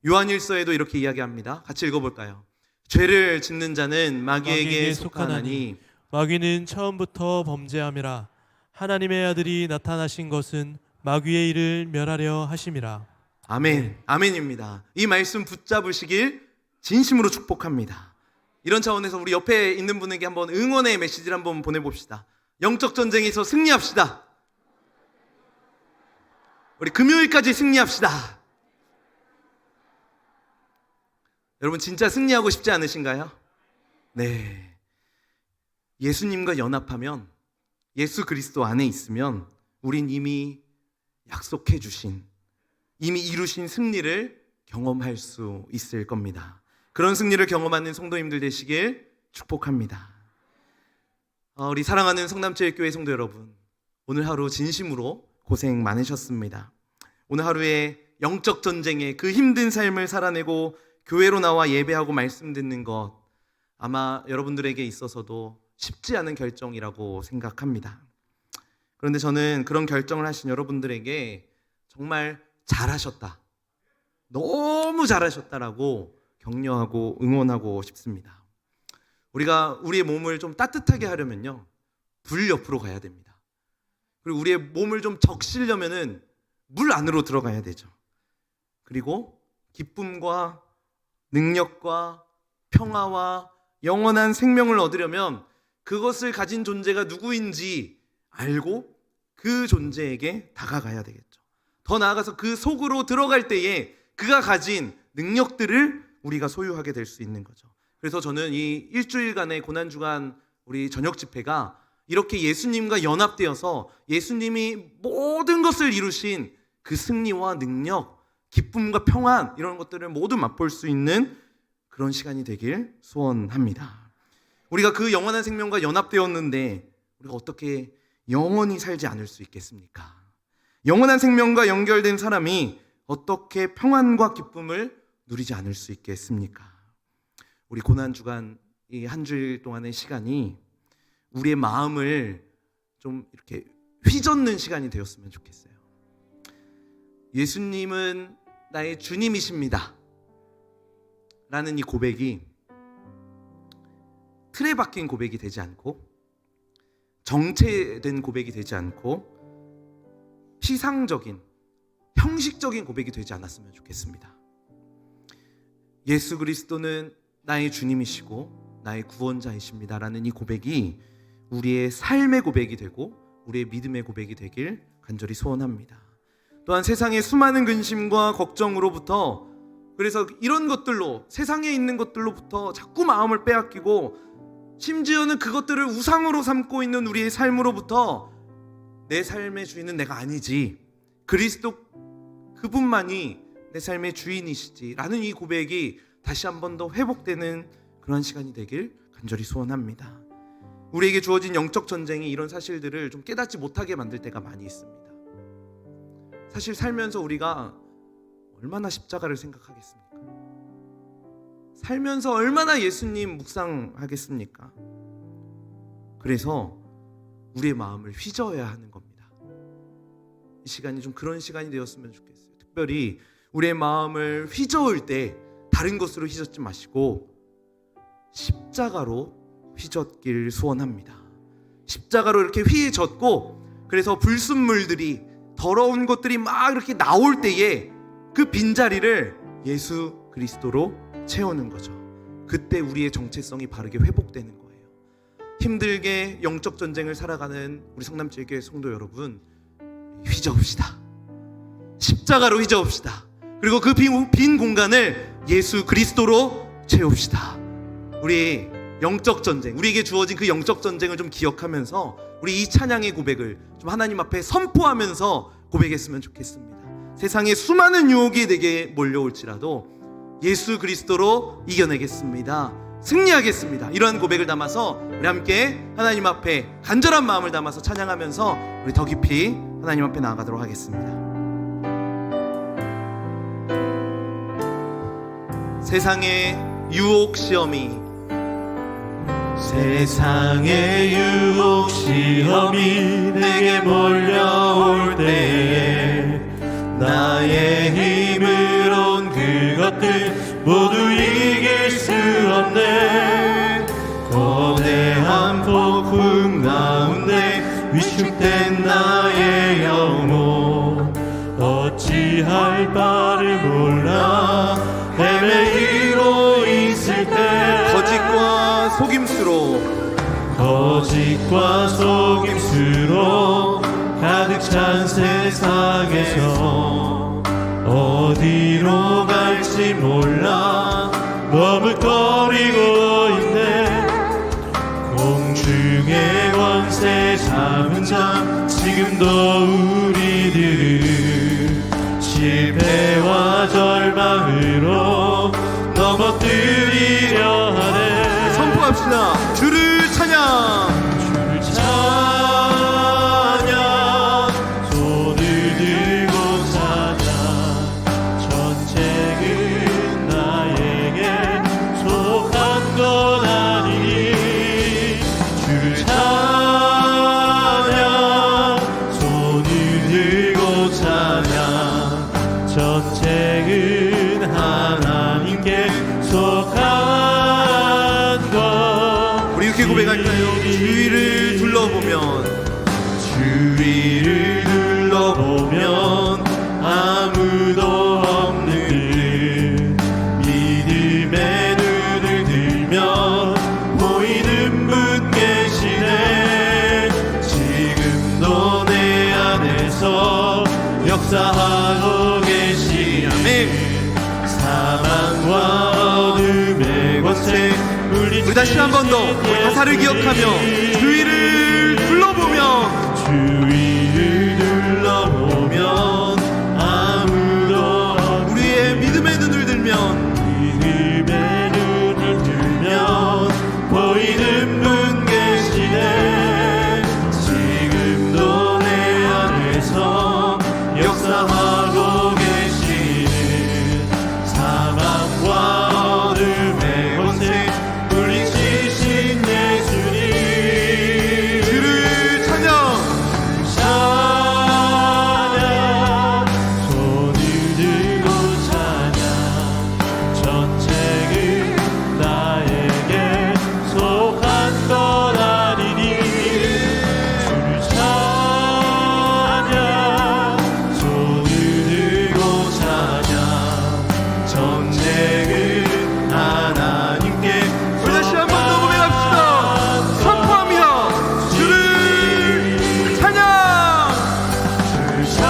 요한일서에도 이렇게 이야기합니다. 같이 읽어볼까요? 죄를 짓는 자는 마귀에게 속하나니 마귀는 처음부터 범죄함이라. 하나님의 아들이 나타나신 것은 마귀의 일을 멸하려 하심이라. 아멘, 아멘입니다. 이 말씀 붙잡으시길 진심으로 축복합니다. 이런 차원에서 우리 옆에 있는 분에게 한번 응원의 메시지를 한번 보내봅시다. 영적 전쟁에서 승리합시다. 우리 금요일까지 승리합시다. 여러분 진짜 승리하고 싶지 않으신가요? 네. 예수님과 연합하면, 예수 그리스도 안에 있으면 우린 이미 약속해 주신, 이미 이루신 승리를 경험할 수 있을 겁니다. 그런 승리를 경험하는 성도님들 되시길 축복합니다. 우리 사랑하는 성남체육교회 성도 여러분, 오늘 하루 진심으로 고생 많으셨습니다. 오늘 하루에 영적 전쟁의 그 힘든 삶을 살아내고 교회로 나와 예배하고 말씀 듣는 것, 아마 여러분들에게 있어서도 쉽지 않은 결정이라고 생각합니다. 그런데 저는 그런 결정을 하신 여러분들에게 정말 잘하셨다, 너무 잘하셨다라고 격려하고 응원하고 싶습니다. 우리가 우리의 몸을 좀 따뜻하게 하려면요, 불 옆으로 가야 됩니다. 그리고 우리의 몸을 좀 적시려면은 물 안으로 들어가야 되죠. 그리고 기쁨과 능력과 평화와 영원한 생명을 얻으려면 그것을 가진 존재가 누구인지 알고 그 존재에게 다가가야 되겠죠. 더 나아가서 그 속으로 들어갈 때에 그가 가진 능력들을 우리가 소유하게 될 수 있는 거죠. 그래서 저는 이 일주일간의 고난주간 우리 저녁 집회가 이렇게 예수님과 연합되어서 예수님이 모든 것을 이루신 그 승리와 능력, 기쁨과 평안, 이런 것들을 모두 맛볼 수 있는 그런 시간이 되길 소원합니다. 우리가 그 영원한 생명과 연합되었는데 우리가 어떻게 영원히 살지 않을 수 있겠습니까? 영원한 생명과 연결된 사람이 어떻게 평안과 기쁨을 누리지 않을 수 있겠습니까? 우리 고난주간 이 한 주일 동안의 시간이 우리의 마음을 좀 이렇게 휘젓는 시간이 되었으면 좋겠어요. 예수님은 나의 주님이십니다 라는 이 고백이 틀에 박힌 고백이 되지 않고, 정체된 고백이 되지 않고, 피상적인, 형식적인 고백이 되지 않았으면 좋겠습니다. 예수 그리스도는 나의 주님이시고 나의 구원자이십니다 라는 이 고백이 우리의 삶의 고백이 되고 우리의 믿음의 고백이 되길 간절히 소원합니다. 또한 세상의 수많은 근심과 걱정으로부터, 그래서 이런 것들로, 세상에 있는 것들로부터 자꾸 마음을 빼앗기고 심지어는 그것들을 우상으로 삼고 있는 우리의 삶으로부터 내 삶의 주인은 내가 아니지, 그리스도 그분만이 내 삶의 주인이시지 라는 이 고백이 다시 한 번 더 회복되는 그런 시간이 되길 간절히 소원합니다. 우리에게 주어진 영적 전쟁이 이런 사실들을 좀 깨닫지 못하게 만들 때가 많이 있습니다. 사실 살면서 우리가 얼마나 십자가를 생각하겠습니까? 살면서 얼마나 예수님 묵상하겠습니까? 그래서 우리의 마음을 휘저어야 하는 겁니다. 이 시간이 좀 그런 시간이 되었으면 좋겠어요. 특별히 우리의 마음을 휘저을 때 다른 것으로 휘젓지 마시고 십자가로 휘젓길 소원합니다. 십자가로 이렇게 휘젓고, 그래서 불순물들이, 더러운 것들이 막 이렇게 나올 때에 그 빈자리를 예수 그리스도로 채우는 거죠. 그때 우리의 정체성이 바르게 회복되는 거예요. 힘들게 영적 전쟁을 살아가는 우리 성남체육교회 성도 여러분, 휘저읍시다. 십자가로 휘저읍시다. 그리고 그 빈 공간을 예수 그리스도로 채웁시다. 우리 영적 전쟁, 우리에게 주어진 그 영적 전쟁을 좀 기억하면서 우리 이 찬양의 고백을 좀 하나님 앞에 선포하면서 고백했으면 좋겠습니다. 세상에 수많은 유혹이 내게 몰려올지라도 예수 그리스도로 이겨내겠습니다. 승리하겠습니다. 이러한 고백을 담아서 우리 함께 하나님 앞에 간절한 마음을 담아서 찬양하면서 우리 더 깊이 하나님 앞에 나아가도록 하겠습니다. 세상의 유혹 시험이 세상의 유혹 시험이 내게 몰려올 때에 나의 힘으론 그것들 모두 이길 수 없네. 거대한 폭풍 가운데 위축된 나의 영혼 어찌할 바를 몰라 헤매이고 있을 때 거짓과 속임수로 가득 찬 세상에서 어디로 갈지 몰라 머뭇거리고 있네. 공중의 권세 잡은 자 지금도 우리들을 실패와 절망으로 넘어뜨리려 하네. 선포합시다. 주를 찬양. 주를 찬양 손을 들고 찬양 전쟁은 나에게 속한 것 아니니. 주를 찬양 손을 들고 찬양 전쟁은 하나님께 속한 것. 우리 이렇게 고백할까요? 주위를 둘러보면 아무도 없는 듯 믿음의 눈을 들면 보이는 분 계시네. 지금도 내 안에서 역사하고 계시네. 사망과 어둠의 권세 우리 다시 한 번 더 가사를 기억하며 주위를 둘러보면 아무도 우리의 믿음의 눈을 들면 보이는 분 계시네. 지금도 내 안에서 역사하고 계시는 사망과 어둠의 권세 물리치신 예수님. 주를 찬양. 찬양 손을 들고 찬양 전쟁은 나에게 속한 것 아니니. 주를 찬양 손을 들고 찬양 전쟁은 하나님께 우리 다시 한 번 더 고백합시다. 선포합니다. 주를 찬양. 주를 찬양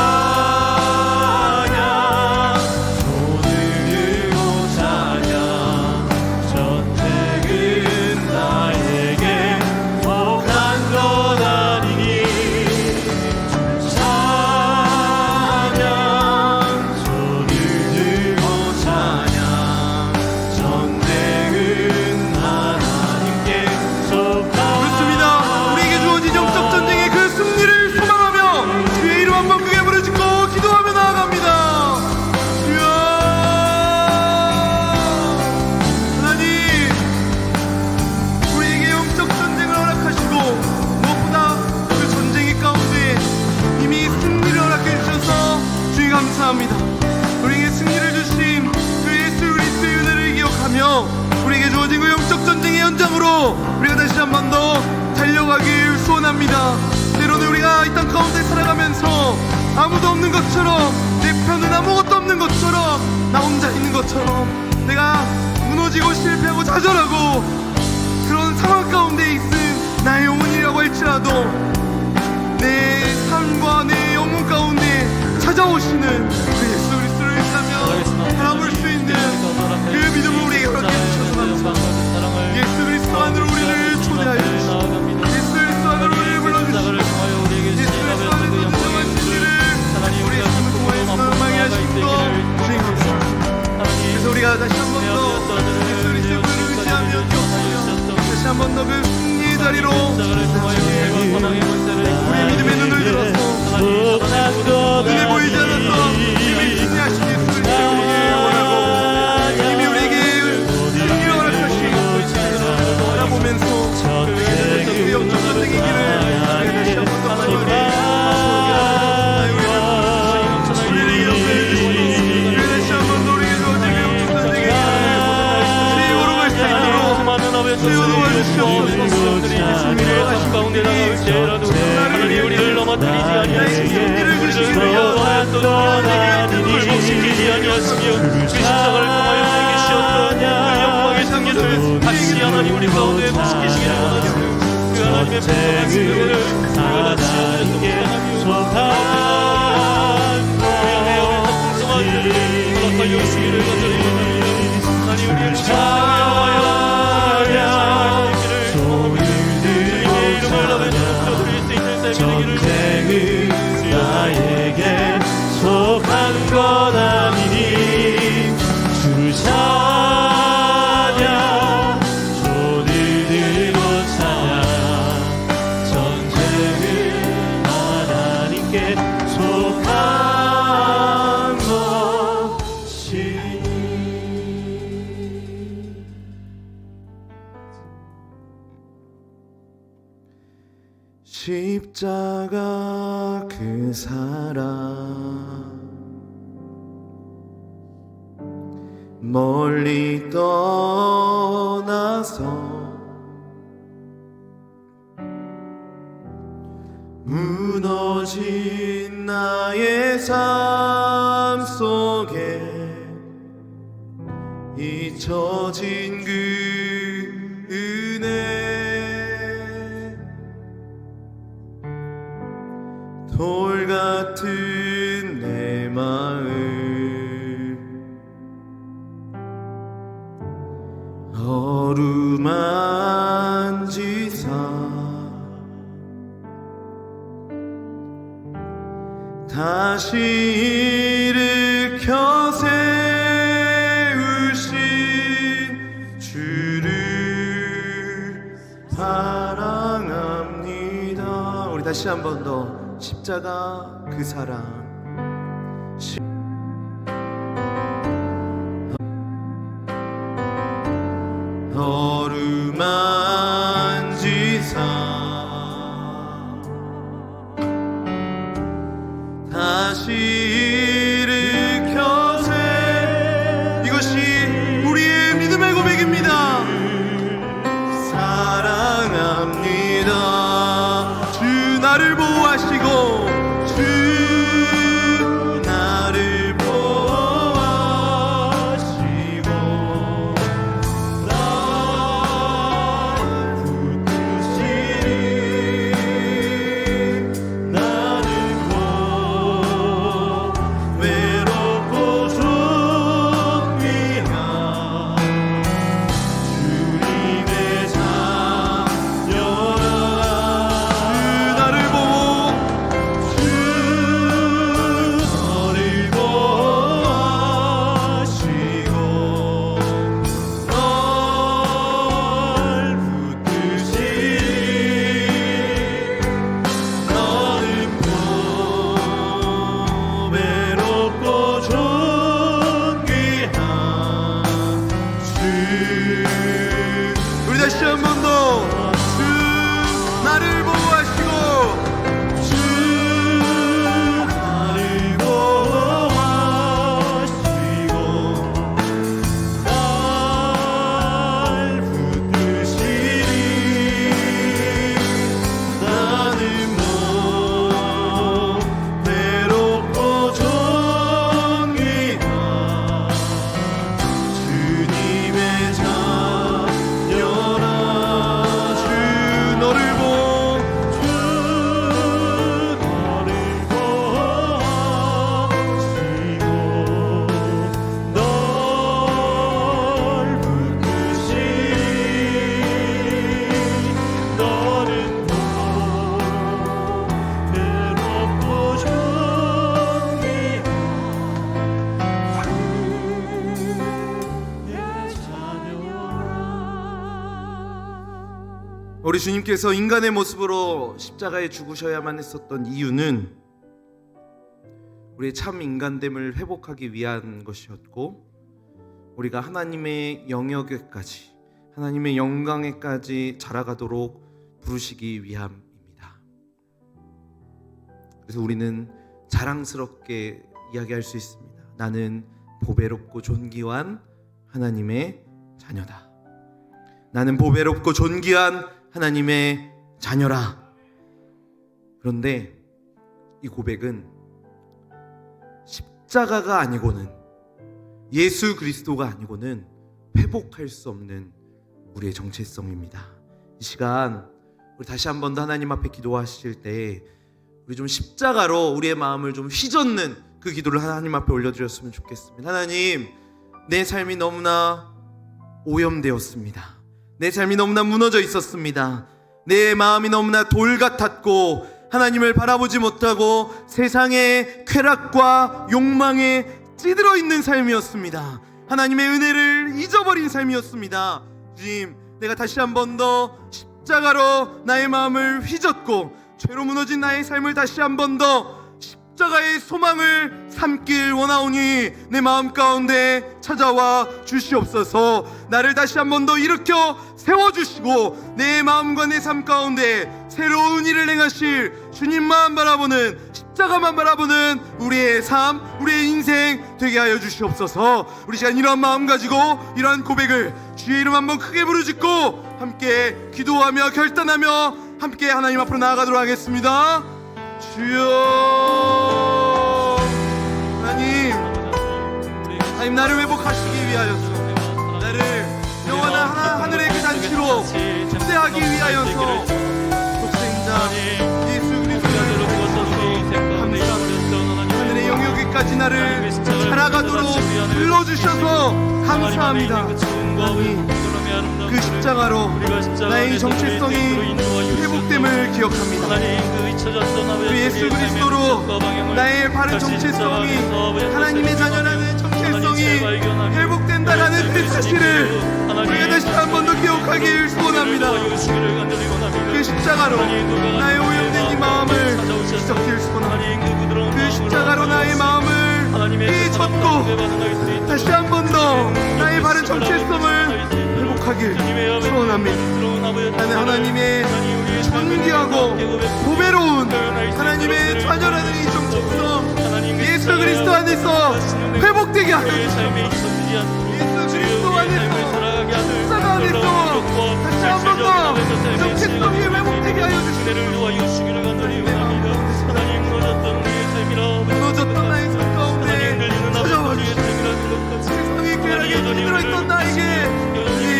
손을 들고 찬양 전쟁은 나에게 속한 것 아니니. 주를 찬양 손을 들고 찬양 전쟁은 하나님께 속한. 그렇습니다. 우리에게 주어진 영적 전쟁의 그 승리를 소망하며 주의 이름 한번 크게 부르짖고 기도하며 나아갑니다. 주여 하나님, 우리에게 영적 전쟁을 허락하시고 무엇보다 그 전쟁의 가운데 이미 승리를 허락해 주셔서 주님 감사합니다. 우리에게 승리를 주신 그 예수 그리스도의 은혜를 기억하며 우리에게 주어진 그 영적 전쟁의 현장으로 우리가 다시 한 번 더 달려가길 소원합니다. 때로는 우리가 이 땅 가운데 살아가면서 아무도 없는 것처럼, 내 편은 아무것도 없는 것처럼, 나 혼자 있는 것처럼, 내가 무너지고 실패하고 좌절하고 그런 상황 가운데 있은 나의 영혼이라고 할지라도 내 삶과 내 영혼 가운데 찾아오시는 그 예수 그리스도를 믿으며 바라볼 수 있는 그 믿음을 우리에게 허락해 주셔서 감사합니다. 예수 그리스도 안으로 우리를 초대하여 주시고 예수 그리스도 안으로 우리를 불러주시고 예수 그리스도 안에서 진정한 진리를 우리의 삶을 통하여 사랑하게 하시고 주님 감사합니다. 그래서 우리가 다시 한 번 더 예수 그리스도의 분을 의지하며 기억하며 다시 한 번 더 그 승리의 자리로 우리의 믿음의 눈을 들어서 눈에 보이지 않았어 이미 승리하신 예수 그리스도를 우리에게 원하고 이미 우리에게 그 영적 전쟁의 길을 다시 한번 더 우리를 이롭게 해주시고 다시 한번 더 우리에게 주어진 그 영적 전쟁의 길을 지혜로 갈 수 있도록 주여 도와주시옵소서. 주님의 삶 가운데 나갈지라도 하나님 우리를 넘어뜨리지 아니하시며 우리를 떠나느니 지키지 아니하시며 그 십자가를 통하여 내게 주셨던 그 영광의 승리를 다시 하나님 우리 가운데 복시키시기를 원하시고 그 하나님의 풍성한 승리를 우리가 다시 하나님께 속한 풍성한 승리를 허락하여 주시기를 간절히 원합니다. 하나님 우리를 사랑하여 전쟁은 나에게 속한 것 아니니 주를 찬양 손을 들고 찬양 전쟁은 하나님께 속한 것이니. 십자가 그 사랑 멀리 떠나서 무너진 나의 삶 속에 잊혀진 그 은혜 돌 같은 내 마음 어루만지사 다시 일으켜 세우신 주를 사랑합니다. 우리 다시 한 번 더 십자가 그 사랑 어루만지사 다시 일으켜 세 이것이 우리의 믿음의 고백입니다. 사랑합니다. 주 나를 보호하시고 주 나를 보호하시고 날 붙드시니 나는 곧 외롭고 존귀한 주님의 자녀라. 우리 다시 한 번 더 주 나를 보호하시고 주 나를 보호하시고 날 붙드시니 나는 못 외롭고 존귀한 주님의 자녀라. 주 너를 우리 주님께서 인간의 모습으로 십자가에 죽으셔야만 했었던 이유는 우리의 참 인간됨을 회복하기 위한 것이었고 우리가 하나님의 영역에까지 하나님의 영광에까지 자라가도록 부르시기 위함입니다. 그래서 우리는 자랑스럽게 이야기할 수 있습니다. 나는 보배롭고 존귀한 하나님의 자녀다. 나는 보배롭고 존귀한 하나님의 자녀라. 그런데 이 고백은 십자가가 아니고는, 예수 그리스도가 아니고는 회복할 수 없는 우리의 정체성입니다. 이 시간 우리 다시 한 번 더 하나님 앞에 기도하실 때 우리 좀 십자가로 우리의 마음을 좀 휘젓는 그 기도를 하나님 앞에 올려드렸으면 좋겠습니다. 하나님, 내 삶이 너무나 오염되었습니다. 내 삶이 너무나 무너져 있었습니다. 내 마음이 너무나 돌 같았고 하나님을 바라보지 못하고 세상의 쾌락과 욕망에 찌들어 있는 삶이었습니다. 하나님의 은혜를 잊어버린 삶이었습니다. 주님, 내가 다시 한 번 더 십자가로 나의 마음을 휘젓고 죄로 무너진 나의 삶을 다시 한 번 더 십자가의 소망을 삼길 원하오니 내 마음 가운데 찾아와 주시옵소서. 나를 다시 한 번 더 일으켜 세워주시고 내 마음과 내 삶 가운데 새로운 일을 행하실 주님만 바라보는, 십자가만 바라보는 우리의 삶, 우리의 인생 되게 하여 주시옵소서. 우리 시간 이러한 마음 가지고 이러한 고백을 주의 이름 한번 크게 부르짖고 함께 기도하며 결단하며 함께 하나님 앞으로 나아가도록 하겠습니다. 주여, 하나님 나를 회복하시기 위하여서, 나를 영원한 하늘의 그 잔치로 초대하기 위하여서 독생자 예수 그리스도를 감사합니다. 하늘의 영역에까지 나를 살아가도록 불러주셔서 감사합니다. 하나님, 그 십자가로 나의 정체성이 회복됨을 기억합니다. 그 예수 그리스도로 나의 바른 정체성이, 하나님의 자녀라는 정체성이 회복된다라는 그 사실을 우리가 다시 한 번 더 기억하길 소원합니다. 그 십자가로 나의 오염된 이 마음을 휘젓길 소원합니다. 그 십자가로 나의 마음을 휘젓고 다시 한 번 더 나의 바른 정체성을 회복하길 소원합니다. 나는 하나님의 존귀하고 보배로운 하나님의 자녀라는 이 정체성, 예수 그리스도 안에서 회복되게 하여 주시옵소서. 예수 그리스도 안에서, 십자가 안에서 다시 한 번 더 정체성이 회복되게 하여 주시옵소서. 무너졌던 나의 삶 가운데 찾아와 주시옵소서. 세상의 쾌락에 찌들어있던 나에게 주님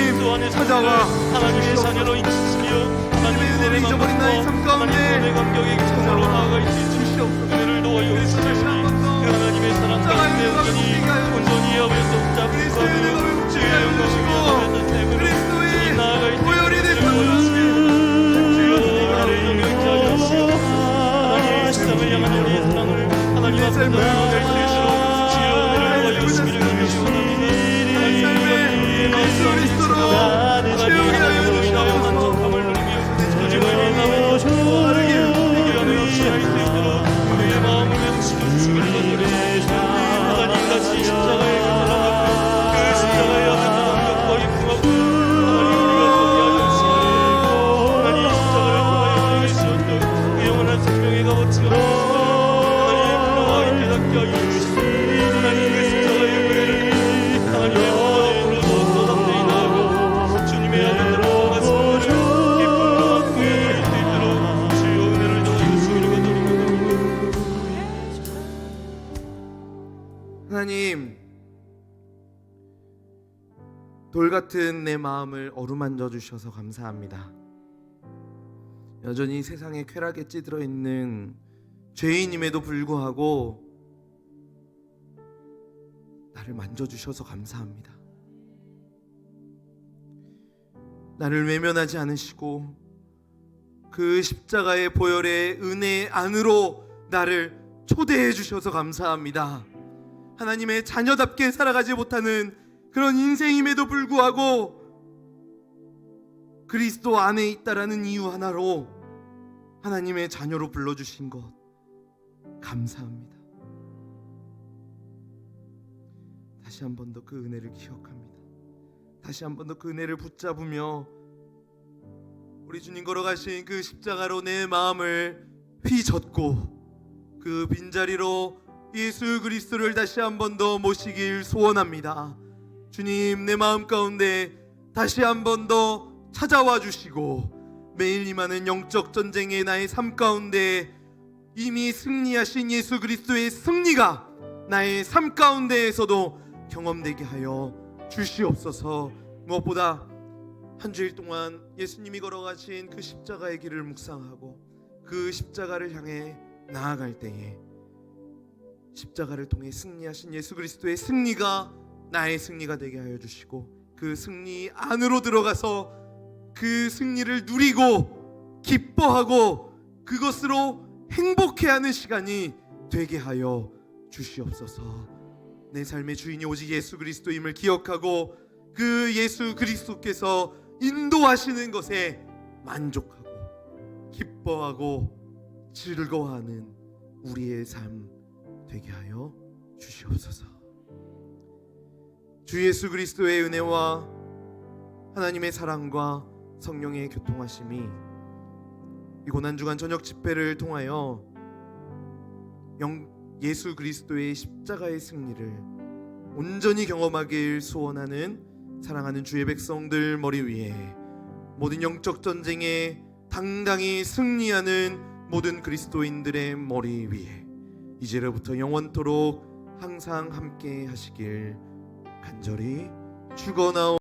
찾아와 하나님의 자녀로 인치시며 하나님의 은혜를 잊어버린 나의 삶 가운데 찾아와 주시옵소서. 은혜를 도와여 주시옵소서. 하나님의 사랑 가운데 온전히 아버지께 붙잡고 그리스도의 은혜가 회복되게 하여 주시고 그리스도의 보혈이 되소서. 하나님의 세상을 향한 우리의 사랑을 하나님 앞에 나아가 주여 은혜를 도와여 주시옵소서. 예수 그리스도로 채우게 하여 주시옵소서. 하나님, 돌같은 내 마음을 어루만져 주셔서 감사합니다. 여전히 세상의 쾌락에 찌들어 있는 죄인임에도 불구하고 나를 만져주셔서 감사합니다. 나를 외면하지 않으시고 그 십자가의 보혈의 은혜 안으로 나를 초대해 주셔서 감사합니다. 하나님의 자녀답게 살아가지 못하는 그런 인생임에도 불구하고 그리스도 안에 있다라는 이유 하나로 하나님의 자녀로 불러주신 것 감사합니다. 다시 한 번 더 그 은혜를 기억합니다. 다시 한 번 더 그 은혜를 붙잡으며 우리 주님 걸어가신 그 십자가로 내 마음을 휘젓고 그 빈자리로 예수 그리스도를 다시 한 번 더 모시길 소원합니다. 주님, 내 마음 가운데 다시 한 번 더 찾아와 주시고 매일 임하는 영적 전쟁의 나의 삶 가운데 이미 승리하신 예수 그리스도의 승리가 나의 삶 가운데에서도 경험되게 하여 주시옵소서. 무엇보다 한 주일 동안 예수님이 걸어가신 그 십자가의 길을 묵상하고 그 십자가를 향해 나아갈 때에 십자가를 통해 승리하신 예수 그리스도의 승리가 나의 승리가 되게 하여 주시고 그 승리 안으로 들어가서 그 승리를 누리고 기뻐하고 그것으로 행복해하는 시간이 되게 하여 주시옵소서. 내 삶의 주인이 오직 예수 그리스도임을 기억하고 그 예수 그리스도께서 인도하시는 것에 만족하고 기뻐하고 즐거워하는 우리의 삶 되게 하여 주시옵소서. 주 예수 그리스도의 은혜와 하나님의 사랑과 성령의 교통하심이 이 고난주간 저녁 집회를 통하여 예수 그리스도의 십자가의 승리를 온전히 경험하길 소원하는 사랑하는 주의 백성들 머리 위에 모든 영적 전쟁에 당당히 승리하는 모든 그리스도인들의 머리 위에 이제로부터 영원토록 항상 함께 하시길 간절히 축원하오.